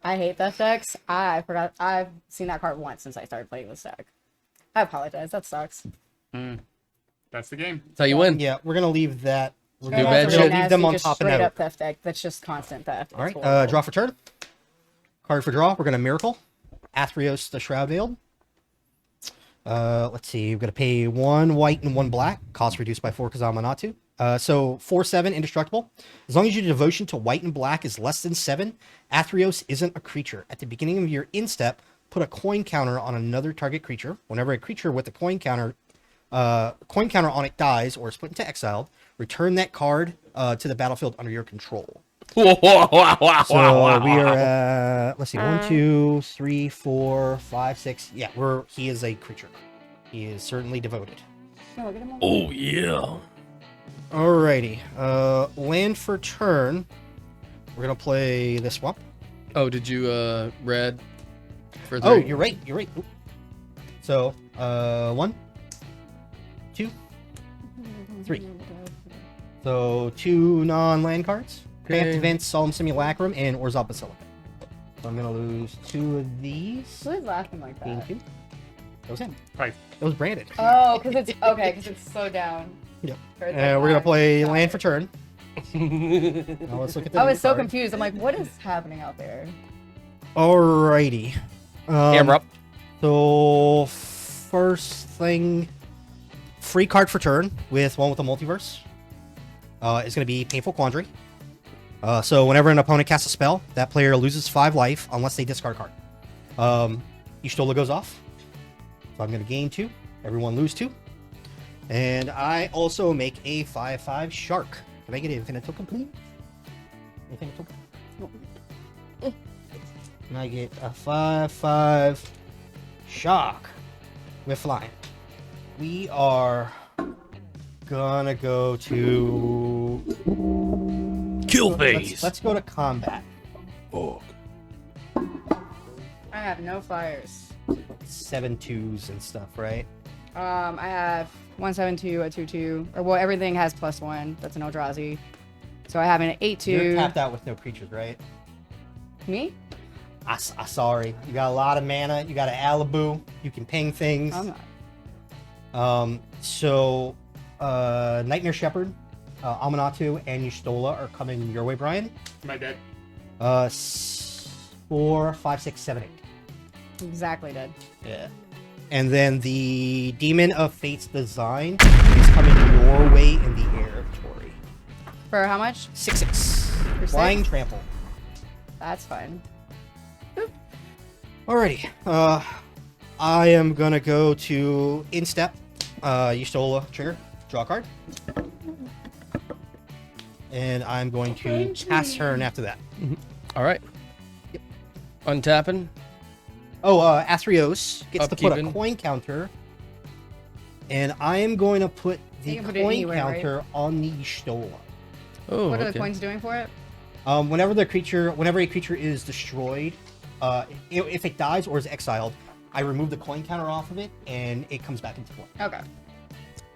I hate theft decks. I forgot. I've seen that card once since I started playing this deck. I apologize. That sucks. That's the game. That's how you win. Yeah, we're gonna leave that. We're Do gonna, bad we're shit. gonna leave them Nasty, on just top of straight that. up theft deck. That's just constant theft. All It's right, horrible. draw for turn. Card for draw. We're gonna Miracle. Athreos the Shroud Veiled. Let's see. We're gonna pay 1 white and 1 black. Cost reduced by 4 because Aminatou. So 4/7 indestructible. As long as your devotion to white and black is less than 7, Athreos isn't a creature. At the beginning of your instep, put a coin counter on another target creature. Whenever a creature with a coin counter on it dies or is put into exile, return that card to the battlefield under your control. So we are at, let's see, 1, 2, 3, 4, 5, 6. Yeah, he is a creature. He is certainly devoted. No, look at him. Oh yeah. Alrighty. Land for turn. We're gonna play this swamp. Oh, did you red for 3? Oh, you're right. You're right. Oop. So 1, 2, 3. So 2 non-land cards. Okay. Cramped Events, Solemn Simulacrum, and Orzhov Basilica. So I'm gonna lose 2 of these. Who is laughing like Being that? 2. That was him. Right. That was Brandon. Oh, because it's slowed down. Yep. Or it's We're like gonna that. play Got land it. for turn. Now let's look at the I was new so card. confused. I'm like, what is happening out there? Alrighty. Camera up. So first thing, free card for turn with one with a multiverse. Is going to be Painful Quandary. So whenever an opponent casts a spell, that player loses 5 life unless they discard a card. Y'shtola goes off. So I'm going to gain 2. Everyone lose 2. And I also make a 5/5 shark. Can I get infinite token, please? Infinite token. And I get a 5/5 shark with flying. We are gonna go to Kill let's go to combat. Oh. I have no flyers. 7 2s and stuff, right? I have 1/7/2, a 2/2, or well, everything has +1. That's an Eldrazi. So I have an 8/2. You're tapped out with no creatures, right? Me? Sorry. You got a lot of mana. You got an Alibu. You can ping things. I'm not. So Nightmare Shepherd, Aminatou, and Y'shtola are coming your way, Brian. Am I dead? 4, 5, 6, 7, 8. Exactly dead. Yeah. And then the Demon of Fate's Design is coming your way in the air, Tori. For how much? 6/6. For Flying 6? trample. That's fine. Alrighty. I am gonna go to instep. You stole a trigger. Draw a card. And I'm going to pass turn after that. All right. Yep. Untapping. Oh, Athreos gets to put a Upkeeping. coin counter. And I am going to put the You can put it coin anywhere, right? counter on the Stola. Oh, What are okay. the coins doing for it? Whenever a creature is destroyed, if it dies or is exiled, I remove the coin counter off of it, and it comes back into play. Okay. All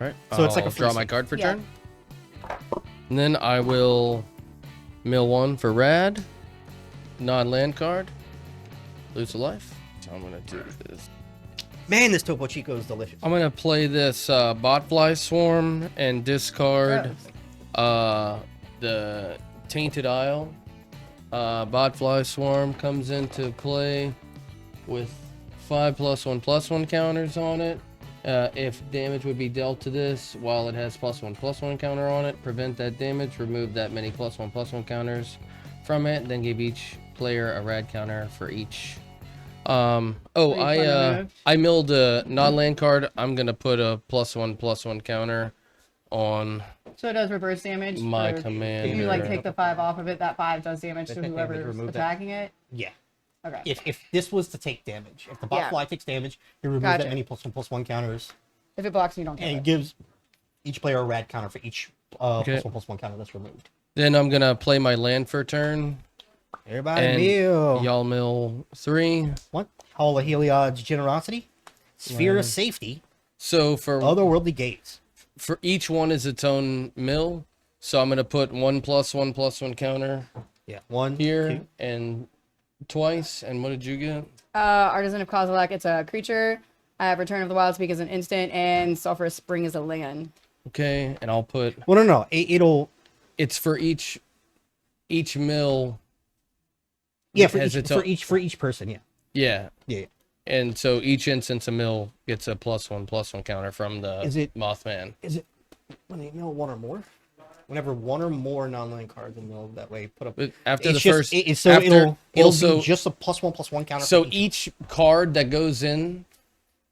right. So it's like a I'll free draw my save. card for Yeah. turn. And then I will mill 1 for rad. Non-land card. Lose a life. So I'm gonna do this. Man, this Topo Chico is delicious. I'm gonna play this botfly swarm and discard the tainted isle. Botfly swarm comes into play with 5+1/+1 counters on it. If damage would be dealt to this while it has +1/+1 counter on it, prevent that damage, remove that many +1/+1 counters from it, then give each player a rad counter for each. I milled a non-land card. I'm gonna put a +1/+1 counter on So it does reverse damage. my for- commander. If you like take the 5 off of it, that 5 does damage to Take damage, whoever's remove that. attacking it. Yeah. Okay. If this was to take damage, if the Yeah. Botfly takes damage, you remove Gotcha. that many +1/+1 counters, If it blocks, you don't take and it. gives each player a rad counter for each Okay. +1/+1 counter that's removed. Then I'm gonna play my land for turn. Everybody And mill. y'all mill 3. What? Hall of Heliod's Generosity, Sphere of 11. Safety, So for Otherworldly Gaze. each one is its own mill. So I'm gonna put 1+1/+1 counter Yeah, one here two. and twice. And what did you get? Artisan of Kozilek, it's a creature. I have Return of the Wild Speak as an instant, and Sulphurous Spring is a land. Okay, and I'll put Well, no. It'll it's for each mill. yeah has its own- for each person. Yeah. Yeah. Yeah. And so each instance a mill gets a +1/+1 counter from the Is it- Mothman. Is it when they mill one or more? Whenever one or more non-land cards are milled that way, put up. But after It's the just, first, it, so after, it'll also, be just a +1/+1 counter. so for each card that goes in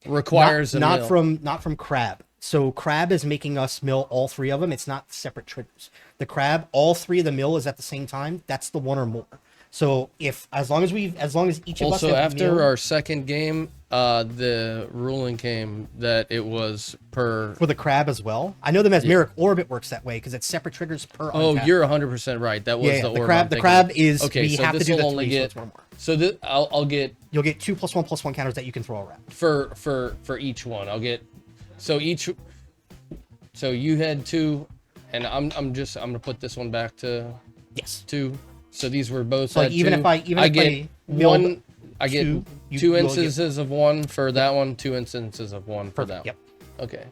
requires not a mill. not from Crab. So Crab is making us mill all 3 of them. It's not separate triggers. The Crab, all 3 of the mill is at the same time. That's the one or more. So as long as each of us Also, have after milled our second game, the ruling came that it was per. for the Crab as well. I know the Mesmeric Orbit works that way because it's separate triggers per. Oh, untap. you're 100% right. That was yeah. the The orb. Crab. I'm The thinking Crab of. is Okay, we so have to this do the will only 3, so get. it's one more. So I'll get You'll get 2 +1/+1 counters that you can throw around. for each one. I'll get so each. So you had 2, and I'm gonna put this one back to Yes. 2. So these were both. So like, at even 2. if I get milled one. I get 2, 2 you'll get- instances of 1 for that one. 2 instances of 1 for that. Yep. One. Okay.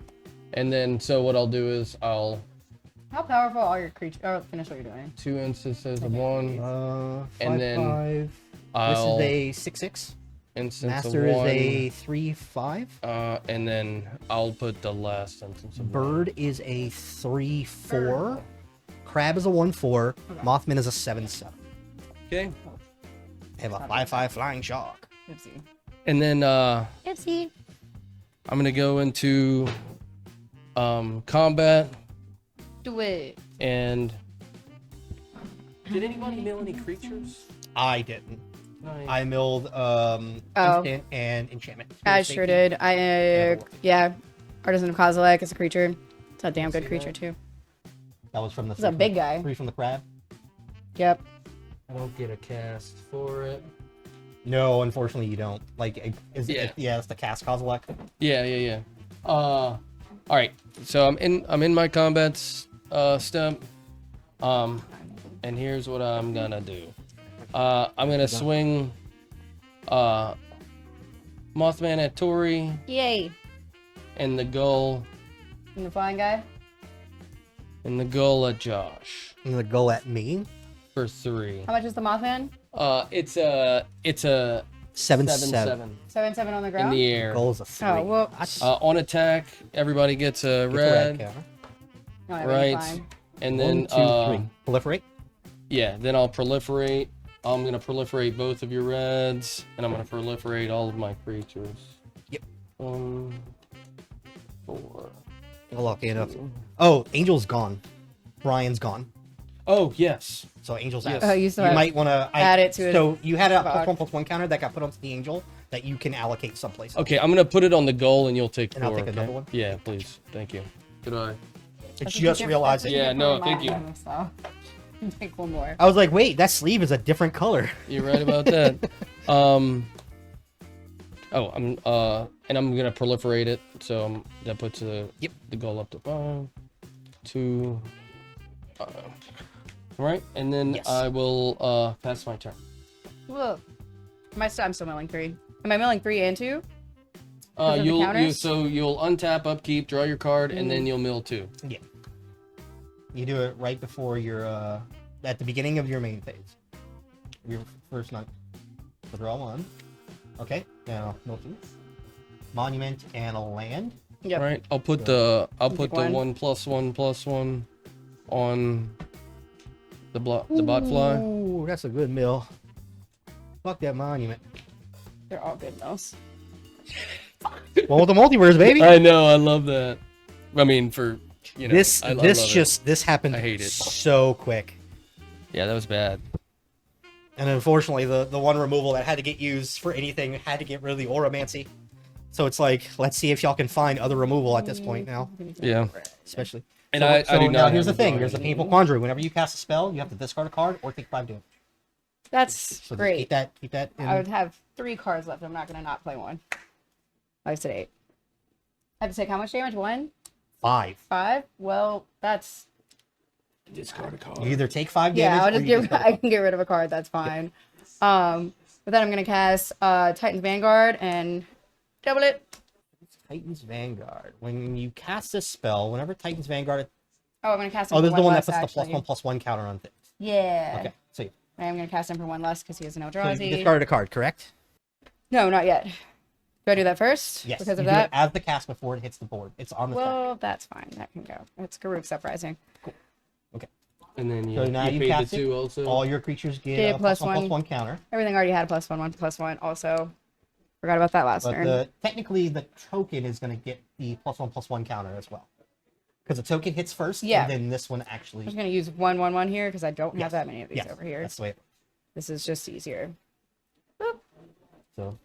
And then so what I'll do is I'll How powerful are your creatures? Oh, finish what you're doing. 2 instances of 1. And And then 5. I'll This is a 6/6. instance Master of is 1. a 3/5. And then I'll put the last instance of 1. Bird is a 3/4. Crab is a 1/4. Mothman is a 7/7. Okay. They have a 5/5 flying shark. Oopsie. And then Oopsie. I'm gonna go into combat. Do it. And did anybody mill any creatures? I didn't. Nice. I milled instant and enchantment. I sure did. Yeah. Artisan of Kozilek is a creature. It's a damn good creature too. That was from the. It's a big guy. 3 from the Crab. Yep. I don't get a cast for it. No, unfortunately, you don't. Like, Yeah. it's the cast Kozilek. Yeah. All right. So I'm in my combat step. And here's what I'm gonna do. I'm gonna swing Mothman at Tori Yay. and the gull And the flying guy? at Josh I'm gonna go at me. for 3. How much is the Mothman? It's a 7/7. 7/7 on the in ground? the air. Goal is a 3. Oh, well, That's On attack, everybody gets a gets a red red. counter. no, I mean, right. fine. And then 1, 2, 3. Proliferate. Yeah, then I'll proliferate. I'm gonna proliferate both of your reds, and I'm gonna proliferate all of my creatures. Yep. 1, 4. Lucky enough. Oh, Angel's gone. Brian's gone. Oh yes. So Angel's Yes. out. Oh, you still You have might want to add it to So you had a box. +1/+1 counter that got put onto the Angel that you can allocate someplace. Okay, I'm gonna put it on the goal, and you'll take And 4. I'll take okay? another one? Yeah, please. Thank you. Good eye. I just realized it. Yeah, no, thank you. Take one more. I was like, wait, that sleeve is a different color. You're right about that. Oh, I'm and I'm gonna proliferate it, so that puts the goal up to 5, 2, 5. All right, and then Yes. I will pass my turn. Whoa. I'm still milling 3. Am I milling 3 and 2? Because of the You'll counters? you'll untap, upkeep, draw your card, and then you'll mill 2. Yeah. You do it right before your at the beginning of your main phase. Your first night. So draw 1. Okay. Now Milton. Monument and a land. Yep. All right, I'll put the pick one. 1/1/1/1 on the bot fly. Ooh, that's a good mill. Fuck that monument. They're all good mills. Well, the multiverse, baby. I know, I love that. I mean, for you know, This I love this happened I hate it. so quick. Yeah, that was bad. And unfortunately, the one removal that had to get used for anything had to get rid of the Auramancy. So it's like, let's see if y'all can find other removal at this point now, Yeah. especially. And so, I so do now not here's the have thing. draw There's a any. painful quandary. Whenever you cast a spell, you have to discard a card or take 5 damage. That's So just great. keep that in. I would have 3 cards left. I'm not going to not play one. I said 8. I have to take how much damage? 1? 5. 5? Well, that's... Discard a card. You either take 5 damage Yeah, I'll or just you get... discard a I card. can get rid of a card. That's fine. But then I'm going to cast Titan's Vanguard and double it. Titan's Vanguard. When you cast this spell, whenever Titan's Vanguard... Oh, I'm going to cast him Oh, for this is the one that less, puts the actually. +1/+1 counter on things. Yeah. Okay, so you I'm going to cast him for 1 less because he has an so you Eldrazi. discarded a card, correct? No, not yet. Do I do that first? Yes. Because of you do it that? as the cast before it hits the board. It's on the stack. Well, that's fine. That can go. It's Garuk's Uprising. And then So now you paid cast the it. 2 also. All your creatures get Get a +1. +1/+1 counter. Everything already had a +1/+1 also. Forgot about that last But turn. technically, the token is going to get the +1/+1 counter as well. Because the token hits first, Yeah. and then this one actually... I'm just going to use 1/1/1 here because I don't Yes. have that many of these Yes, over here. that's the way it This is just easier. So,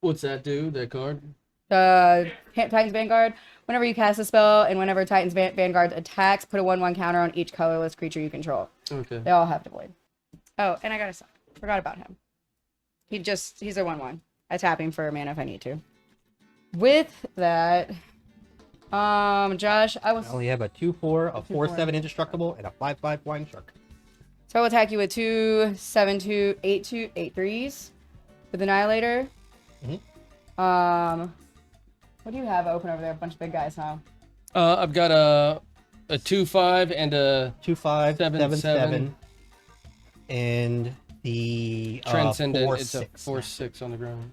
What's that do? That card? Titan's Vanguard. Whenever you cast a spell and whenever Titan's Vanguard attacks, put a 1/1 counter on each colorless creature you control. Okay. They all have to void. Oh, and I got to forgot about him. He's a 1/1. I tap him for mana if I need to. With that, Josh, I was I only have a 2/4, a 2/4. 4/7 indestructible, and a 5/5 flying shark. So I will attack you with 2, 7, 2, 8, 2, 8 threes with Annihilator. What do you have open over there? A bunch of big guys, huh? I've got a 2/5 and a 2/5, 7, 7/7, and the transcendent. 4/6. It's a 4/6 on the ground.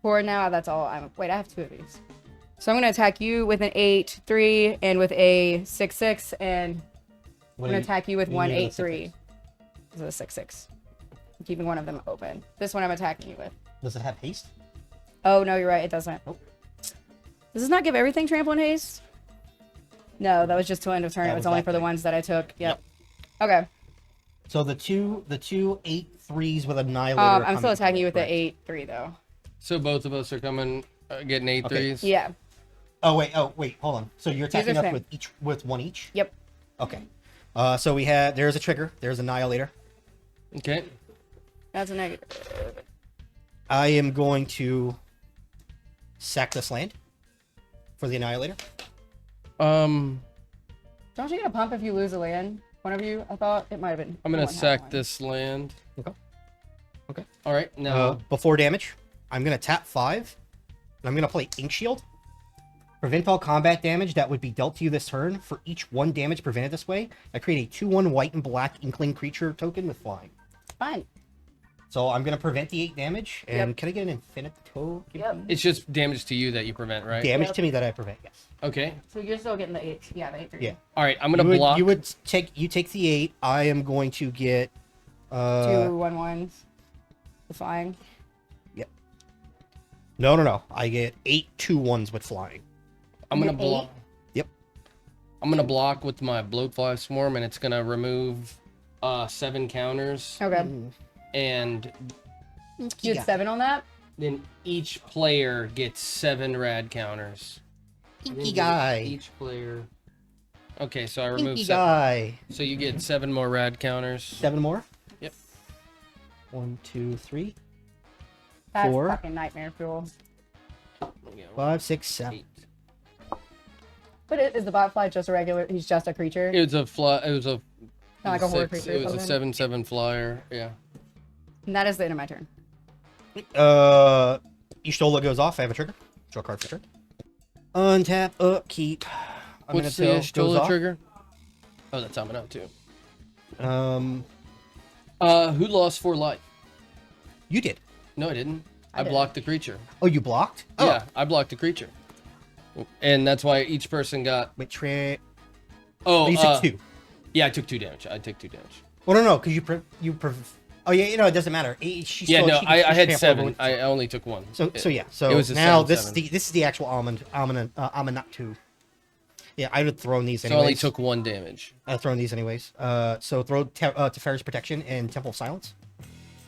For now, that's all. Wait, I have 2 of these. So I'm gonna attack you with an 8/3 and with a 6/6, and I'm gonna attack you with one 8/3. This is a 6/6. I'm keeping one of them open. This one I'm attacking you with. Does it have haste? Oh no, you're right. It doesn't. Nope. Does this not give everything trample and haste? No, that was just till end of turn. That It was was only that for the thing. ones that I took. Yep. Okay. So the two 8/3s with Annihilator. I'm still attacking you with the 8/3 though. So both of us are coming, getting 8 Okay. threes. Yeah. Oh wait, hold on. So you're These are attacking us same. with one each? Yep. Okay. So there's a trigger. There's Annihilator. Okay. That's a negative. I am going to sack this land for the Annihilator. Don't you get a pump if you lose a land? One of you, I thought it might have been. I'm gonna one had sack one. this land. Okay. All right. Now, Before damage, I'm going to tap 5. And I'm going to play Ink Shield. Prevent all combat damage that would be dealt to you this turn. For each 1 damage prevented this way, I create a 2/1 white and black Inkling creature token with flying. Fine. So I'm gonna prevent the 8 damage, and Yep. can I get an infinite total? Yep. It's just damage to you that you prevent, right? Damage Yep. to me that I prevent. Yes. Okay. So you're still getting the 8. Yeah, the 8. Yeah. All right. I'm gonna block. You take the 8. I am going to get 2 1/1s. The flying. Yep. No. I get 8 2/1s with flying. I'm gonna Eight? block. Yep. I'm gonna block with my bloatfly swarm, and it's gonna remove 7 counters, Okay. and You had 7 on that? then each player gets 7 rad counters. Inky guy. Each player. Okay, so I remove Inky 7. guy. So you get 7 more rad counters. 7 more. Yep. 1 2 3 That's 4 fucking nightmare fuel. 5 6 7. 8. But is the botfly just a regular? He's just a creature? It was a fly. It was a. Not like a horde creature or It was a something? 7/7 flyer. Yeah. And that is the end of my turn. Ishtola goes off. I have a trigger. Draw a card for turn. Untap, upkeep. What's the goes Stola off. trigger? Oh, that's Aminatou too. Um, Who lost 4 life? you did. No, I didn't. I did. blocked the creature. Oh, you blocked? Oh. Yeah, I blocked the creature. And that's why each person got. Wait, Oh, you took 2. Yeah, I took 2 damage. I took 2 damage. Well, no, because oh yeah, it doesn't matter. I had 7. I only took 1. So yeah. So It was a now 7/7. this is the actual Aminatou. Yeah, I would have thrown these So I anyways. only took 1 damage. I'd have thrown these anyways. So throw Teferi's Protection and Temple of Silence.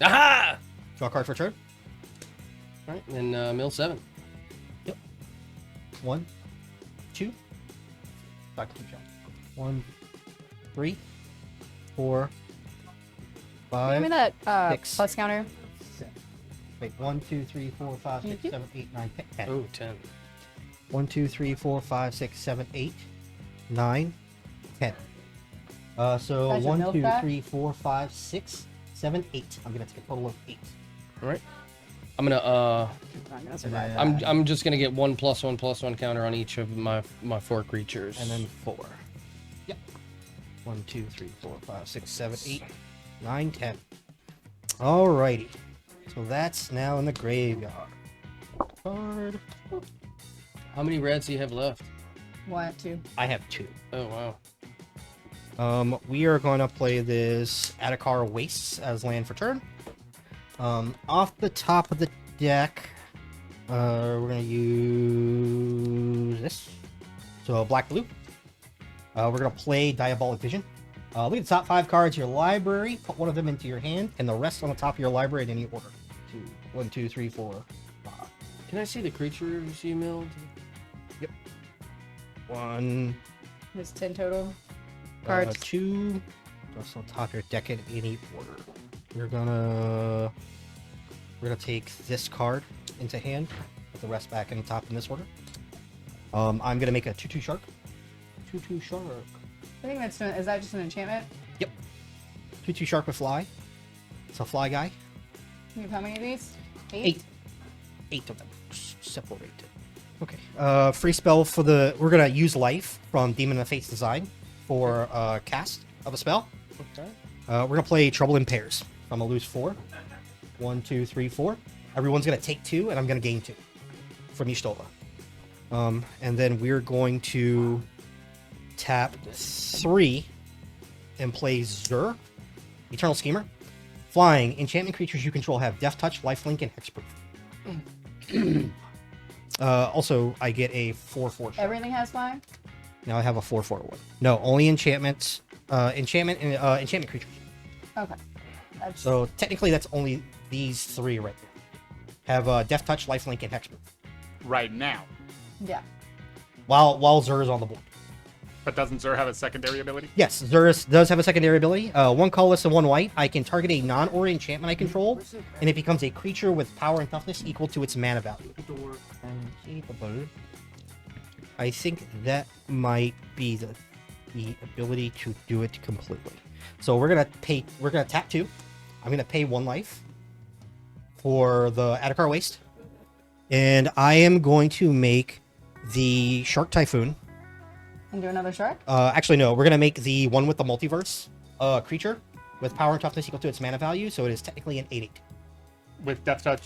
Aha! Draw a card for turn. All right, and mill 7. 1, 2. I can keep shot. 1, 3, 4, 5. Give me that 6. plus counter. 7. Wait, 1, 2, 3, 4, 5, 6, 7, 8, 9, 10. Oh, 10. 1, 2, 3, 4, 5, 6, 7, 8, 9, 10. So That's your 1, milk 2, back? 3, 4, 5, 6, 7, 8. I'm gonna take a total of 8. All right. I'm gonna I'm gonna survive. Yeah. I'm just gonna get 1+1/+1 counter on each of my 4 creatures. And then 4. Yep. 1, 2, 3, 4, 5, 6, 7, 8, 9, 10. Alrighty. So that's now in the graveyard. Card. How many reds do you have left? 1, 2. I have 2. Oh wow. We are going to play this Atakar Wastes as land for turn. Off the top of the deck, we're going to use this. So black-blue. We're going to play Diabolic Vision. Look at the top 5 cards of your library. Put one of them into your hand, and the rest on the top of your library in any order. 1, 2, 3, 4, 5. Can I see the creatures you milled? 1, There's 10 total. Cards. 2. Just on top of your deck in any order. We're gonna take this card into hand. Put the rest back in the top in this order. I'm gonna make a 2/2 shark. 2/2 shark. I think that's is that just an enchantment? Yep. 2/2 shark with fly. It's a fly guy. You have how many of these? 8. 8 of them. Separated. Okay. Free spell for the. We're gonna use life from Demon of Fate's design for cast of a spell. Okay. We're gonna play Trouble in Pairs. I'm gonna lose 4. 1, 2, 3, 4. Everyone's gonna take 2, and I'm gonna gain 2 from Ishtola. And then we're going to tap 3 and play Zur, Eternal Schemer. Flying, enchantment creatures you control have Death Touch, Lifelink, and Hexproof. Also, I get a 4/4 shot. Everything has flying? Now I have a 4/4 one. No, only enchantments. Enchantment creatures. Okay. That's So technically, that's only these 3 right there. Have Death Touch, Lifelink, and Hexproof. Right now. yeah. While Zur is on the board. But doesn't Zur have a secondary ability? Yes, Zurus does have a secondary ability. 1 colorless and 1 white. I can target a non-aura enchantment I control, and it becomes a creature with power and toughness equal to its mana value. I think that might be the ability to do it completely. So we're gonna tap 2. I'm gonna pay 1 life for the Atakar Waste, and I am going to make the Shark Typhoon. And do another shark? Actually, no. We're gonna make the one with the multiverse creature with power and toughness equal to its mana value, so it is technically an 8/8. with Death Touch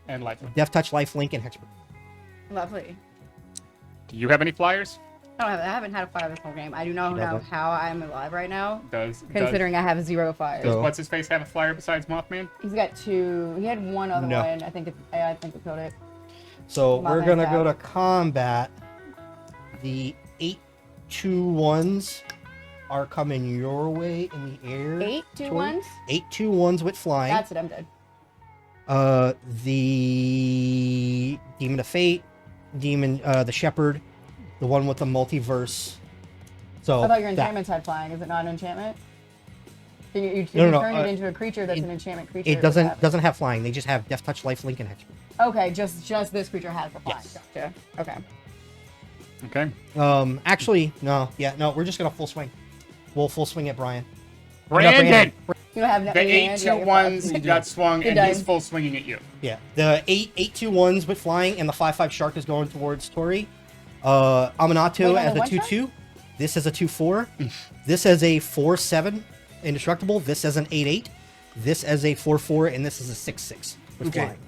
and Life. Death Touch, Life Link, and Hexproof. Lovely. Do you have any flyers? I haven't had a fire this whole game. I do not know how I'm alive right now. Considering I have 0 fires. Does what's his face have a flyer besides Mothman? He's got 2. He had one other No. one. I think we killed it. So we're Mothman's gonna go to out. combat. The 8/2/1s are coming your way in the air. 8/2/1s? 8/2/1s with flying. That's it. I'm dead. The Demon of Fate, the Shepherd, the one with the multiverse. So I thought your enchantments had flying. Is it not an enchantment? You No, turn it into a creature that's an enchantment creature. it doesn't have flying. They just have Death Touch, Life Link, and Hexproof. Okay, just this creature has the flying. Yes. Gotcha. Okay. Okay. Actually, no. Yeah, no. We're just gonna full swing. We'll full swing at Brian. Brandon! You don't have The 8/2/1s got swung, You're and done. he's full swinging at you. Yeah, the 8/2/1s with flying, and the 5/5 shark is going towards Tori. Aminatou Wait, as on a the 2/2. This is a 2/4. This as a 4/7 indestructible. This as an 8/8. This as a 4/4, and this is a 6/6 with Okay. flying.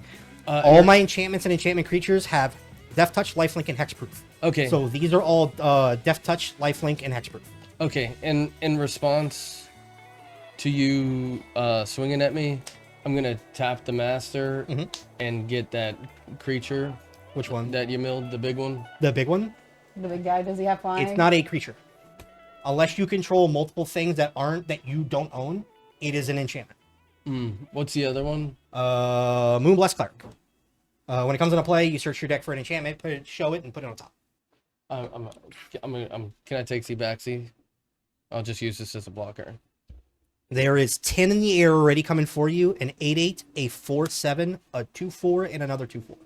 All my enchantments and enchantment creatures have Death Touch, Lifelink, and Hexproof. Okay. So these are all Death Touch, Lifelink, and Hexproof. Okay, and in response to you swinging at me, I'm gonna tap the master and get that creature. Which one? That you milled, the big one. The big one? The big guy, does he have flying? It's not a creature. Unless you control multiple things that you don't own, it is an enchantment. What's the other one? Moonblast Cleric. When it comes into play, you search your deck for an enchantment, show it, and put it on top. Can I take backsy? I'll just use this as a blocker. There is 10 in the air already coming for you, an 8/8, a 4/7, a 2/4, and another 2/4.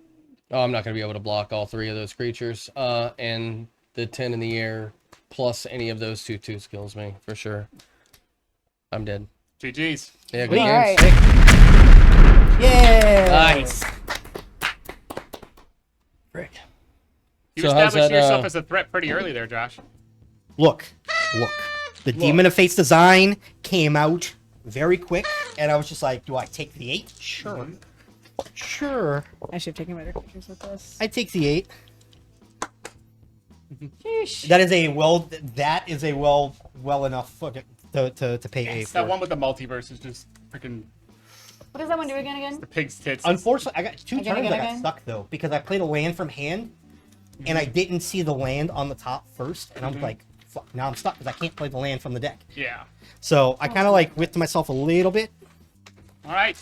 Oh, I'm not going to be able to block all 3 of those creatures. And the 10 in the air plus any of those 2/2 skills me, for sure. I'm dead. GG's. Yeah, good All games. right. Yeah! Nice. Frick. You So how's established that, yourself as a threat pretty early there, Josh. Look. The Demon of Fate's design came out very quick, and I was just like, do I take the 8? Sure. Sure. I should have taken better pictures with this. I take the 8. Sheesh. That is a well enough fucking to pay 8 for. That one with the multiverse is just freaking What does that one do again? the pig's tits. Unfortunately, I got 2 Again, turns again, I got again? stuck though because I played a land from hand, and I didn't see the land on the top first, and I was like, "Fuck!" Now I'm stuck because I can't play the land from the deck. Yeah. So I kind of like whipped myself a little bit. All right.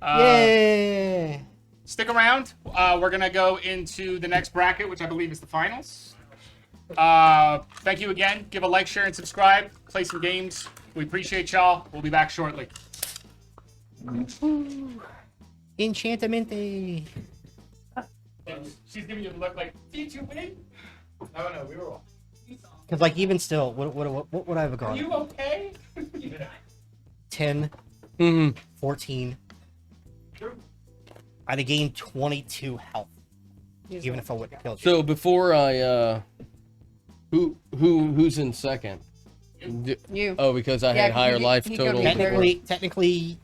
Yay! Stick around. We're gonna go into the next bracket, which I believe is the finals. Thank you again. Give a like, share, and subscribe. Play some games. We appreciate y'all. We'll be back shortly. Enchantamente. She's giving you the look like, did you win? No, we were all. Because like even still, what would I have Are gone? you okay? 10, 14. I'd have gained 22 health, even if I wouldn't have killed you. So before I who's in second? You. Oh, because I Yeah, had higher he- life he total. killed me. Technically,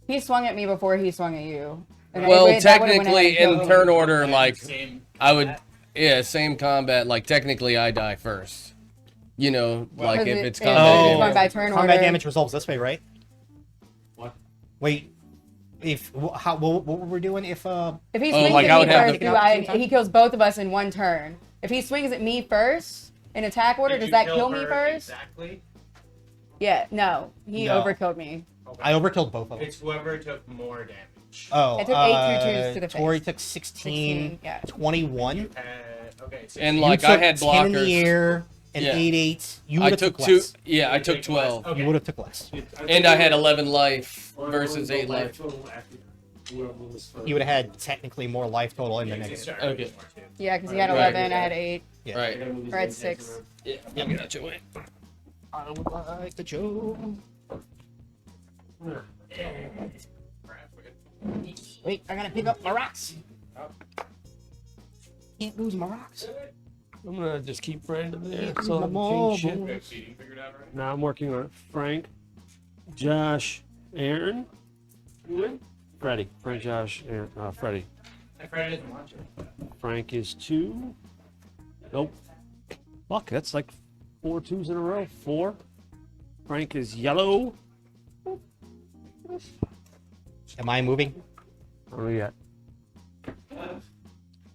He swung at me before he swung at you. And Well, that would've went ahead technically and in killed turn me. order, like Same. I would, same combat. Like technically, I die first. You know, like Because if it's it- combat. it's oh, going damage. by turn combat order. damage resolves this way, right? What? Wait, what were we doing if If he Oh, swings like I at would me have first, to- he kills both of us in one turn. If he swings at me first in attack order, does that kill me first? Exactly. Yeah, no. He No. overkilled me. I overkilled both of them? It's whoever took more damage. Oh, I took 8 through 2s to the face. Tori took 16, 16, yeah. 21. Okay. So And You like I took had 10 in the blockers. air and Yeah. 8/8. You I would have took took 2. less. Yeah, I took Take 12, less. You would have took less. and I had 11 life versus 8 life. You would have had technically more life total in the negative. Okay. Yeah, because he had Right. 11, I had 8. Yeah. Right. Or I had 6. Yeah. I got you. Wait. I would like to joke. Wait, I gotta pick up my rocks. Can't lose my rocks. I'm gonna just keep Brandon there. Keep So I them can all, change boys. shit. Now I'm working on it. Frank, Josh, Aaron. Freddie. Frank, Josh, and Freddie. My friend didn't watch it. Frank is 2. Nope. Fuck, that's like 4 2s in a row. 4. Frank is yellow. Am I moving? What do we got?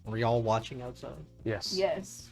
Are y'all watching outside? Yes. Yes.